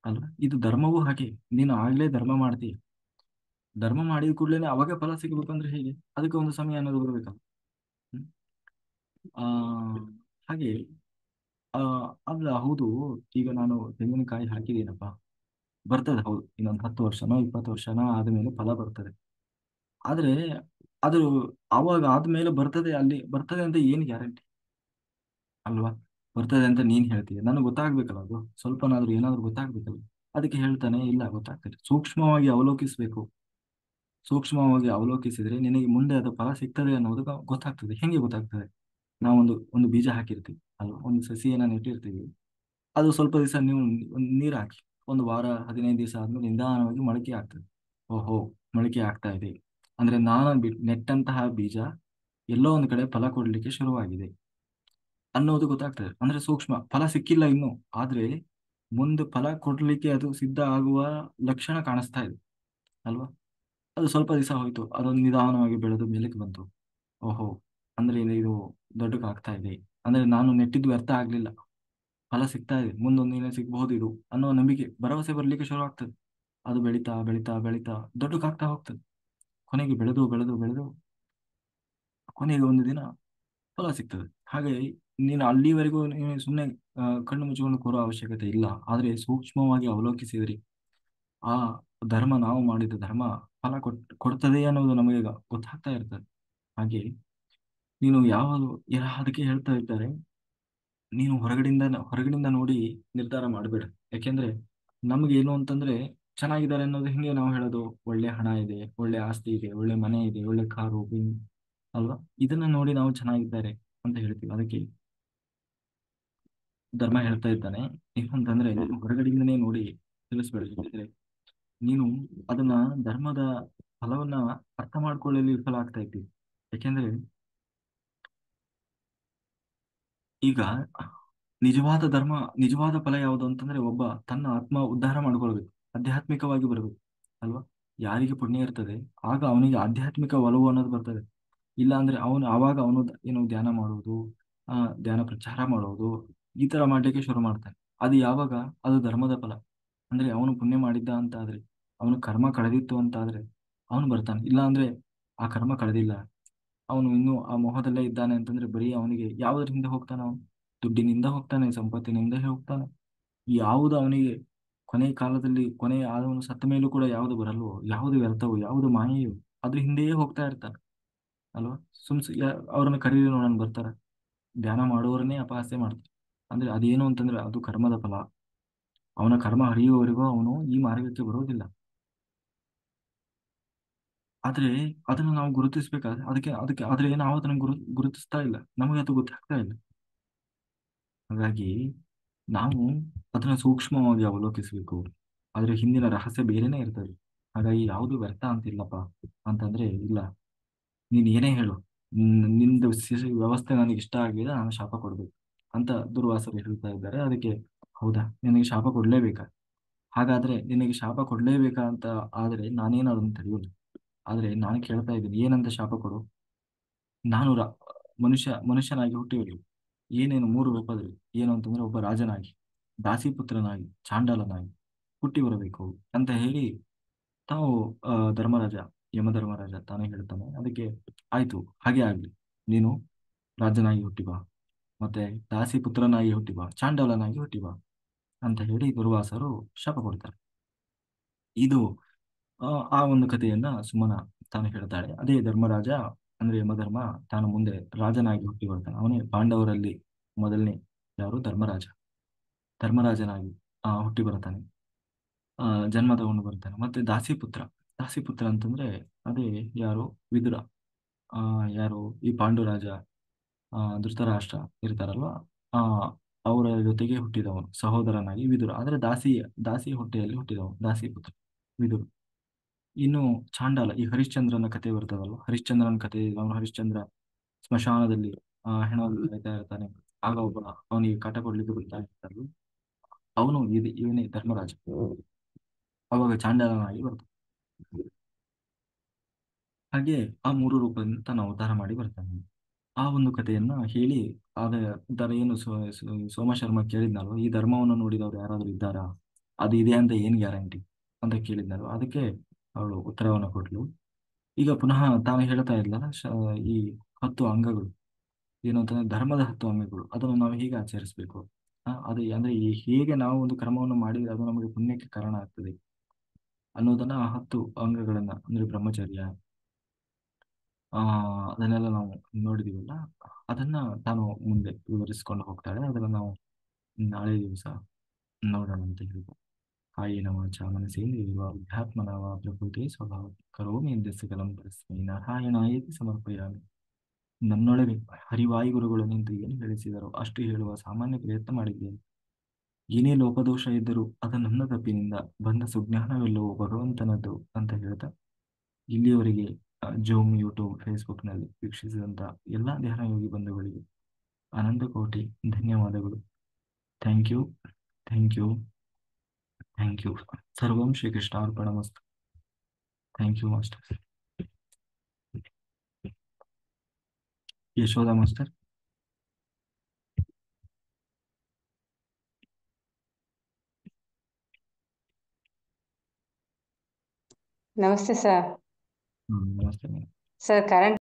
ಅಲ್ವಾ? ಇದು ಧರ್ಮವೂ ಹಾಗೆ. ನೀನು ಆಗ್ಲೇ ಧರ್ಮ ಮಾಡ್ತೀಯ, ಧರ್ಮ ಮಾಡಿದ ಕೂಡಲೇ ಅವಾಗ ಫಲ ಸಿಗ್ಬೇಕಂದ್ರೆ ಹೇಗೆ? ಅದಕ್ಕೆ ಒಂದು ಸಮಯ ಅನ್ನೋದು ಬರ್ಬೇಕಲ್ಲ. ಹ್ಮ್? ಆ ಹಾಗೆ, ಆ ಅಲ್ಲ, ಹೌದು, ಈಗ ನಾನು ತೆಂಗಿನಕಾಯಿ ಹಾಕಿದ್ದೀನಪ್ಪ, ಬರ್ತದೆ ಹೌದು, ಇನ್ನೊಂದು 10 ವರ್ಷನೋ 20 ವರ್ಷನೋ ಆದ್ಮೇಲೆ ಫಲ ಬರ್ತದೆ. ಆದ್ರೆ ಅದು ಅವಾಗ ಆದ್ಮೇಲೆ ಬರ್ತದೆ, ಅಲ್ಲಿ ಬರ್ತದೆ ಅಂತ ಏನ್ ಗ್ಯಾರಂಟಿ? ಅಲ್ವಾ? ಬರ್ತದೆ ಅಂತ ನೀನ್ ಹೇಳ್ತೀಯ, ನನಗೆ ಗೊತ್ತಾಗ್ಬೇಕಲ್ಲ, ಅದು ಸ್ವಲ್ಪನಾದ್ರೂ ಏನಾದ್ರೂ ಗೊತ್ತಾಗ್ಬೇಕಲ್ಲ. ಅದಕ್ಕೆ ಹೇಳ್ತಾನೆ, ಇಲ್ಲ ಗೊತ್ತಾಗ್ತದೆ, ಸೂಕ್ಷ್ಮವಾಗಿ ಅವಲೋಕಿಸ್ಬೇಕು. ಸೂಕ್ಷ್ಮವಾಗಿ ಅವಲೋಕಿಸಿದ್ರೆ ನಿನಗೆ ಮುಂದೆ ಅದು ಫಲ ಸಿಗ್ತದೆ ಅನ್ನೋದು ಗೊತ್ತಾಗ್ತದೆ. ಹೆಂಗೆ ಗೊತ್ತಾಗ್ತದೆ? ನಾವೊಂದು ಬೀಜ ಹಾಕಿರ್ತೀವಿ ಅಲ್ವಾ? ಒಂದು ಸಸಿಯನ್ನ ನೆಟ್ಟಿರ್ತೀವಿ. ಅದು ಸ್ವಲ್ಪ ದಿವಸ ನೀವು ಒಂದು ನೀರು ಹಾಕಿ, ಒಂದು ವಾರ 15 ದಿವಸ ಆದ್ಮೇಲೆ ನಿಧಾನವಾಗಿ ಮೊಳಕೆ ಆಗ್ತದೆ. ಓಹೋ, ಮೊಳಕೆ ಆಗ್ತಾ ಇದೆ ಅಂದ್ರೆ ನಾನು ನೆಟ್ಟಂತಹ ಬೀಜ ಎಲ್ಲೋ ಒಂದು ಕಡೆ ಫಲ ಕೊಡ್ಲಿಕ್ಕೆ ಶುರುವಾಗಿದೆ ಅನ್ನೋದು ಗೊತ್ತಾಗ್ತದೆ. ಅಂದ್ರೆ ಸೂಕ್ಷ್ಮ ಫಲ ಸಿಕ್ಕಿಲ್ಲ ಇನ್ನು, ಆದ್ರೆ ಮುಂದೆ ಫಲ ಕೊಡ್ಲಿಕ್ಕೆ ಅದು ಸಿದ್ಧ ಆಗುವ ಲಕ್ಷಣ ಕಾಣಿಸ್ತಾ ಇದೆ ಅಲ್ವಾ? ಅದು ಸ್ವಲ್ಪ ದಿವಸ ಹೋಯ್ತು, ಅದೊಂದು ನಿಧಾನವಾಗಿ ಬೆಳೆದು ಮೇಲಕ್ಕೆ ಬಂತು. ಓಹೋ, ಅಂದ್ರೆ ಇದು ದೊಡ್ಡಗಾಗ್ತಾ ಇದೆ, ಅಂದ್ರೆ ನಾನು ನೆಟ್ಟಿದ್ದು ವ್ಯರ್ಥ ಆಗ್ಲಿಲ್ಲ, ಫಲ ಸಿಗ್ತಾ ಇದೆ, ಮುಂದೊಂದು ದಿನ ಸಿಗಬಹುದು ಇದು ಅನ್ನೋ ನಂಬಿಕೆ, ಭರವಸೆ ಬರ್ಲಿಕ್ಕೆ ಶುರು ಆಗ್ತದೆ. ಅದು ಬೆಳೀತಾ ಬೆಳೀತಾ ಬೆಳೀತಾ ದೊಡ್ಡಗಾಗ್ತಾ ಹೋಗ್ತದೆ. ಕೊನೆಗೆ ಬೆಳೆದು ಬೆಳೆದು ಬೆಳೆದು ಕೊನೆಗೆ ಒಂದು ದಿನ ಫಲ ಸಿಗ್ತದೆ. ಹಾಗೆ ನೀನು ಅಲ್ಲಿವರೆಗೂ ನೀನು ಸುಮ್ಮನೆ ಕಣ್ಣು ಮುಚ್ಚಿಕೊಂಡು ಕೂರೋ ಅವಶ್ಯಕತೆ ಇಲ್ಲ. ಆದ್ರೆ ಸೂಕ್ಷ್ಮವಾಗಿ ಅವಲೋಕಿಸಿದ್ರಿ, ಆ ಧರ್ಮ, ನಾವು ಮಾಡಿದ ಧರ್ಮ ಫಲ ಕೊಡ್ತದೆ ಅನ್ನೋದು ನಮಗೆ ಗೊತ್ತಾಗ್ತಾ ಇರ್ತದೆ. ಹಾಗೆ ನೀನು ಅದಕ್ಕೆ ಹೇಳ್ತಾ ಇದ್ದಾರೆ, ನೀನು ಹೊರಗಡೆಯಿಂದ ನೋಡಿ ನಿರ್ಧಾರ ಮಾಡಬೇಡ. ಯಾಕೆಂದ್ರೆ ನಮ್ಗೆ ಏನು ಅಂತಂದ್ರೆ, ಚೆನ್ನಾಗಿದ್ದಾರೆ ಅನ್ನೋದು ಹಿಂಗೆ ನಾವು ಹೇಳೋದು, ಒಳ್ಳೆ ಹಣ ಇದೆ, ಒಳ್ಳೆ ಆಸ್ತಿ ಇದೆ, ಒಳ್ಳೆ ಮನೆ ಇದೆ, ಒಳ್ಳೆ ಕಾರು ಅಲ್ವಾ? ಇದನ್ನ ನೋಡಿ ನಾವು ಚೆನ್ನಾಗಿದ್ದಾರೆ ಅಂತ ಹೇಳ್ತೀವಿ. ಅದಕ್ಕೆ ಧರ್ಮ ಹೇಳ್ತಾ ಇದ್ದಾನೆ, ಏನಂತಂದ್ರೆ ನೀನು ಹೊರಗಡೆಯಿಂದನೇ ನೋಡಿ ತಿಳಿಸ್ಬೇಡ. ಯಾಕಂದ್ರೆ ನೀನು ಅದನ್ನ ಧರ್ಮದ ಫಲವನ್ನ ಅರ್ಥ ಮಾಡ್ಕೊಳ್ಳಲು ವಿಫಲ ಆಗ್ತಾ ಇದ್ದೀವಿ. ಯಾಕೆಂದ್ರೆ ಈಗ ನಿಜವಾದ ಧರ್ಮ, ನಿಜವಾದ ಫಲ ಯಾವುದು ಅಂತಂದ್ರೆ, ಒಬ್ಬ ತನ್ನ ಆತ್ಮ ಉದ್ಧಾರ ಮಾಡ್ಕೊಳ್ಬೇಕು, ಆಧ್ಯಾತ್ಮಿಕವಾಗಿ ಬರ್ಬೇಕು ಅಲ್ವಾ? ಯಾರಿಗೆ ಪುಣ್ಯ ಇರ್ತದೆ ಆಗ ಅವನಿಗೆ ಆಧ್ಯಾತ್ಮಿಕ ಒಲವು ಅನ್ನೋದು ಬರ್ತದೆ. ಇಲ್ಲ ಅಂದ್ರೆ ಆವಾಗ ಅವನು ಏನು ಧ್ಯಾನ ಮಾಡುವುದು, ಧ್ಯಾನ ಪ್ರಚಾರ ಮಾಡುವುದು, ಈ ತರ ಮಾಡ್ಲಿಕ್ಕೆ ಶುರು ಮಾಡ್ತಾನೆ. ಅದು ಯಾವಾಗ? ಅದು ಧರ್ಮದ ಫಲ. ಅಂದ್ರೆ ಅವನು ಪುಣ್ಯ ಮಾಡಿದ್ದ ಅಂತ ಆದ್ರೆ, ಅವನು ಕರ್ಮ ಕಳೆದಿತ್ತು ಅಂತ ಆದ್ರೆ ಅವನು ಬರ್ತಾನೆ. ಇಲ್ಲ ಅಂದ್ರೆ ಆ ಕರ್ಮ ಕಳೆದಿಲ್ಲ, ಅವನು ಇನ್ನೂ ಆ ಮೋಹದಲ್ಲೇ ಇದ್ದಾನೆ ಅಂತಂದ್ರೆ, ಬರೀ ಅವನಿಗೆ ಯಾವುದರಿಂದ ಹೋಗ್ತಾನೆ? ಅವನು ದುಡ್ಡಿನಿಂದ ಹೋಗ್ತಾನೆ, ಸಂಪತ್ತಿನಿಂದ ಹೋಗ್ತಾನೆ. ಯಾವುದು ಅವನಿಗೆ ಕೊನೆ ಕಾಲದಲ್ಲಿ, ಅವನು ಸತ್ತ ಮೇಲೂ ಕೂಡ ಯಾವುದು ಬರಲ್ವೋ, ಯಾವುದು ವ್ಯರ್ಥವೋ, ಯಾವುದು ಮಾಯೆಯೋ ಅದ್ರ ಹಿಂದೆಯೇ ಹೋಗ್ತಾ ಇರ್ತಾನೆ ಅಲ್ವಾ? ಅವ್ರನ್ನ ಕರೀರಿ ನೋಡೋಣ, ಬರ್ತಾರ? ಧ್ಯಾನ ಮಾಡುವವರನ್ನೇ ಅಪಹಾಸ್ಯ ಮಾಡ್ತಾರೆ. ಅಂದ್ರೆ ಅದೇನು ಅಂತಂದ್ರೆ ಅದು ಕರ್ಮದ ಫಲ. ಅವನ ಕರ್ಮ ಹರಿಯುವವರೆಗೂ ಅವನು ಈ ಮಾರ್ಗಕ್ಕೆ ಬರೋದಿಲ್ಲ. ಆದ್ರೆ ಅದನ್ನು ನಾವು ಗುರುತಿಸ್ಬೇಕಾದ್ರೆ, ಅದಕ್ಕೆ ಅದಕ್ಕೆ ಆದ್ರೆ ನಾವು ಅದನ್ನು ಗುರುತಿಸ್ತಾ ಇಲ್ಲ, ನಮಗೆ ಅದು ಗೊತ್ತಾಗ್ತಾ ಇಲ್ಲ. ಹಾಗಾಗಿ ನಾವು ಅದನ್ನ ಸೂಕ್ಷ್ಮವಾಗಿ ಅವಲೋಕಿಸಬೇಕು. ಆದ್ರೆ ಹಿಂದಿನ ರಹಸ್ಯ ಬೇರೆನೇ ಇರ್ತದೆ. ಹಾಗಾಗಿ ಯಾವುದು ವ್ಯರ್ಥ ಅಂತಿಲ್ಲಪ್ಪ ಅಂತಂದ್ರೆ ಇಲ್ಲ. ನೀನು ಏನೇ ಹೇಳು, ನಿಂದು ವ್ಯವಸ್ಥೆ ನನಗೆ ಇಷ್ಟ ಆಗಲಿಲ್ಲ, ನಾನು ಶಾಪ ಕೊಡ್ಬೇಕು ಅಂತ ದುರ್ವಾಸರು ಹೇಳ್ತಾ ಇದ್ದಾರೆ. ಅದಕ್ಕೆ ಹೌದಾ, ನಿನಗೆ ಶಾಪ ಕೊಡ್ಲೇಬೇಕಾ? ಹಾಗಾದ್ರೆ ನಿನಗೆ ಶಾಪ ಕೊಡ್ಲೇಬೇಕಾ ಅಂತ ಆದ್ರೆ ನಾನೇನು ಅದನ್ನು ತಡೆಯೋಲ್ಲ. ಆದ್ರೆ ನಾನು ಕೇಳ್ತಾ ಇದ್ದೀನಿ, ಏನಂತ ಶಾಪ ಕೊಡು? ನಾನು ಮನುಷ್ಯನಾಗಿ ಹುಟ್ಟಿರಲಿ, ಏನೇನು ಮೂರು ರೂಪದಲ್ಲಿ, ಏನು ಅಂತಂದ್ರೆ ಒಬ್ಬ ರಾಜನಾಗಿ, ದಾಸಿಪುತ್ರನಾಗಿ, ಚಾಂಡಾಲನಾಗಿ ಹುಟ್ಟಿ ಬರಬೇಕು ಅಂತ ಹೇಳಿ ತಾವು ಧರ್ಮರಾಜ, ಯಮಧರ್ಮರಾಜ ತಾನೇ ಹೇಳ್ತಾನೆ. ಅದಕ್ಕೆ ಆಯ್ತು, ಹಾಗೆ ಆಗ್ಲಿ, ನೀನು ರಾಜನಾಗಿ ಹುಟ್ಟಿ ಬಾ, ಮತ್ತೆ ದಾಸಿ ಪುತ್ರನಾಗಿ ಹುಟ್ಟಿ ಬಾ, ಚಾಂಡಾಲನಾಗಿ ಹುಟ್ಟಿ ಬಾ ಅಂತ ಹೇಳಿ ದುರ್ವಾಸರು ಶಾಪ ಕೊಡ್ತಾರೆ. ಇದು ಆ ಆ ಒಂದು ಕಥೆಯನ್ನ ಸುಮನ ತಾನು ಹೇಳ್ತಾಳೆ. ಅದೇ ಧರ್ಮರಾಜ ಅಂದ್ರೆ ಯಮಧರ್ಮ ತಾನು ಮುಂದೆ ರಾಜನಾಗಿ ಹುಟ್ಟಿ ಬರ್ತಾನೆ. ಅವನೇ ಪಾಂಡವರಲ್ಲಿ ಮೊದಲನೇ ಯಾರು, ಧರ್ಮರಾಜನಾಗಿ ಹುಟ್ಟಿ ಬರ್ತಾನೆ. ಜನ್ಮ ತಗೊಂಡು ಬರ್ತಾನೆ. ಮತ್ತೆ ದಾಸಿಪುತ್ರ ಅಂತಂದ್ರೆ ಅದೇ ಯಾರು, ವಿದುರ. ಆ ಯಾರು, ಈ ಪಾಂಡುರಾಜ, ಧೃತರಾಷ್ಟ್ರ ಇರ್ತಾರಲ್ವಾ, ಆ ಅವರ ಜೊತೆಗೆ ಹುಟ್ಟಿದವನು ಸಹೋದರನಾಗಿ ವಿದುರ. ಆದ್ರೆ ದಾಸಿ ಹೊಟ್ಟೆಯಲ್ಲಿ ಹುಟ್ಟಿದವನು ದಾಸಿಪುತ್ರ ವಿದುರ. ಇನ್ನು ಚಾಂಡಾಲ, ಈ ಹರಿಶ್ಚಂದ್ರನ ಕಥೆ ಬರ್ತದಲ್ವ, ಹರಿಶ್ಚಂದ್ರನ ಕಥೆ, ಅವನು ಹರಿಶ್ಚಂದ್ರ ಸ್ಮಶಾನದಲ್ಲಿ ಹೆಣವನ್ನು ಕಾಯ್ತಾ ಇರ್ತಾನೆ. ಆಗ ಒಬ್ಬ ಅವನಿಗೆ ಕಾಟ ಕೊಡ್ಲಿಕ್ಕೆ ಬರ್ತಾ ಇರ್ತಾರಲ್ಲ, ಅವನು ಇವನೇ ಧರ್ಮರಾಜ. ಅವಾಗ ಚಾಂಡಾಲನಾಗಿ ಬರ್ತಾನೆ. ಹಾಗೆ ಆ ಮೂರು ರೂಪದಿಂದ ತಾನು ಅವತಾರ ಮಾಡಿ ಬರ್ತಾನೆ. ಆ ಒಂದು ಕಥೆಯನ್ನ ಹೇಳಿ, ಆದ ದರ ಏನು ಸೋಮಶರ್ಮ ಕೇಳಿದ್ನಲ್ವ, ಈ ಧರ್ಮವನ್ನು ನೋಡಿದವ್ರು ಯಾರಾದ್ರೂ ಇದ್ದಾರಾ, ಅದು ಇದೆ ಅಂತ ಏನ್ ಗ್ಯಾರಂಟಿ ಅಂತ ಕೇಳಿದ್ನಲ್ವ. ಅದಕ್ಕೆ ಅವಳು ಉತ್ತರವನ್ನು ಕೊಟ್ಲು. ಈಗ ಪುನಃ ತಾನು ಹೇಳ್ತಾ ಇದ್ಲ, ಈ 10 ಅಂಗಗಳು ಏನು ಅಂತಂದ್ರೆ ಧರ್ಮದ 10 ಅಂಗಗಳು, ಅದನ್ನು ನಾವು ಹೇಗೆ ಆಚರಿಸಬೇಕು, ಅದು ಅಂದ್ರೆ ಹೇಗೆ ನಾವು ಒಂದು ಕರ್ಮವನ್ನು ಮಾಡಿದ್ರೆ ಅದು ನಮಗೆ ಪುಣ್ಯಕ್ಕೆ ಕಾರಣ ಆಗ್ತದೆ ಅನ್ನೋದನ್ನ, 10 ಅಂಗಗಳನ್ನ ಅಂದ್ರೆ ಬ್ರಹ್ಮಚರ್ಯ, ಆ ಅದನ್ನೆಲ್ಲ ನಾವು ನೋಡಿದೀವಲ್ಲ, ಅದನ್ನ ತಾನು ಮುಂದೆ ವಿವರಿಸಿಕೊಂಡು ಹೋಗ್ತಾಳೆ. ಅದನ್ನ ನಾವು ನಾಳೆ ದಿವಸ ನೋಡೋಣ ಅಂತ ಹೇಳಿದ. ಕಾಯೇನ ವಾಚಾ ಮನಸೇಂದ್ರಿಯರ್ವಾ ಬುದ್ಧ್ಯಾತ್ಮನಾ ವಾ ಪ್ರಕೃತಿ ಸ್ವಭಾವ ಕರೋಮಿ ಯದ್ಯಸ್ಯ ಕಲಂ ಪರಸ್ಮೈ ನಾರಾಯಣಾಯೇತಿ ಸಮರ್ಪಯಾಮಿ. ನನ್ನೊಳಗೆ ಹರಿವಾಯು ಗುರುಗಳು ನಿಂತು ಏನು ಹೇಳಿಸಿದರೋ ಅಷ್ಟು ಹೇಳುವ ಸಾಮಾನ್ಯ ಪ್ರಯತ್ನ ಮಾಡಿದ್ದೇನೆ. ಏನೇ ಲೋಪದೋಷ ಇದ್ದರೂ ಅದು ನನ್ನ ತಪ್ಪಿನಿಂದ ಬಂದ ಸುಜ್ಞಾನವೆಲ್ಲವೂ ಭಗವಂತನದ್ದು ಅಂತ ಹೇಳ್ತಾ, ಇಲ್ಲಿಯವರೆಗೆ ಜೂಮ್, ಯೂಟ್ಯೂಬ್, ಫೇಸ್ಬುಕ್ನಲ್ಲಿ ವೀಕ್ಷಿಸಿದಂಥ ಎಲ್ಲ ಧ್ಯಾನಯೋಗಿ ಬಂಧುಗಳಿಗೆ ಅನಂತ ಕೋಟಿ ಧನ್ಯವಾದಗಳು. Thank you, thank you, thank you. ಸರ್ವಂ ಶ್ರೀಕೃಷ್ಣಾರ್ಪಣಮಸ್ತು. Thank you master. Yashoda master. ನಮಸ್ತೆ ಸರ್. ನಮಸ್ತೆ. Sir current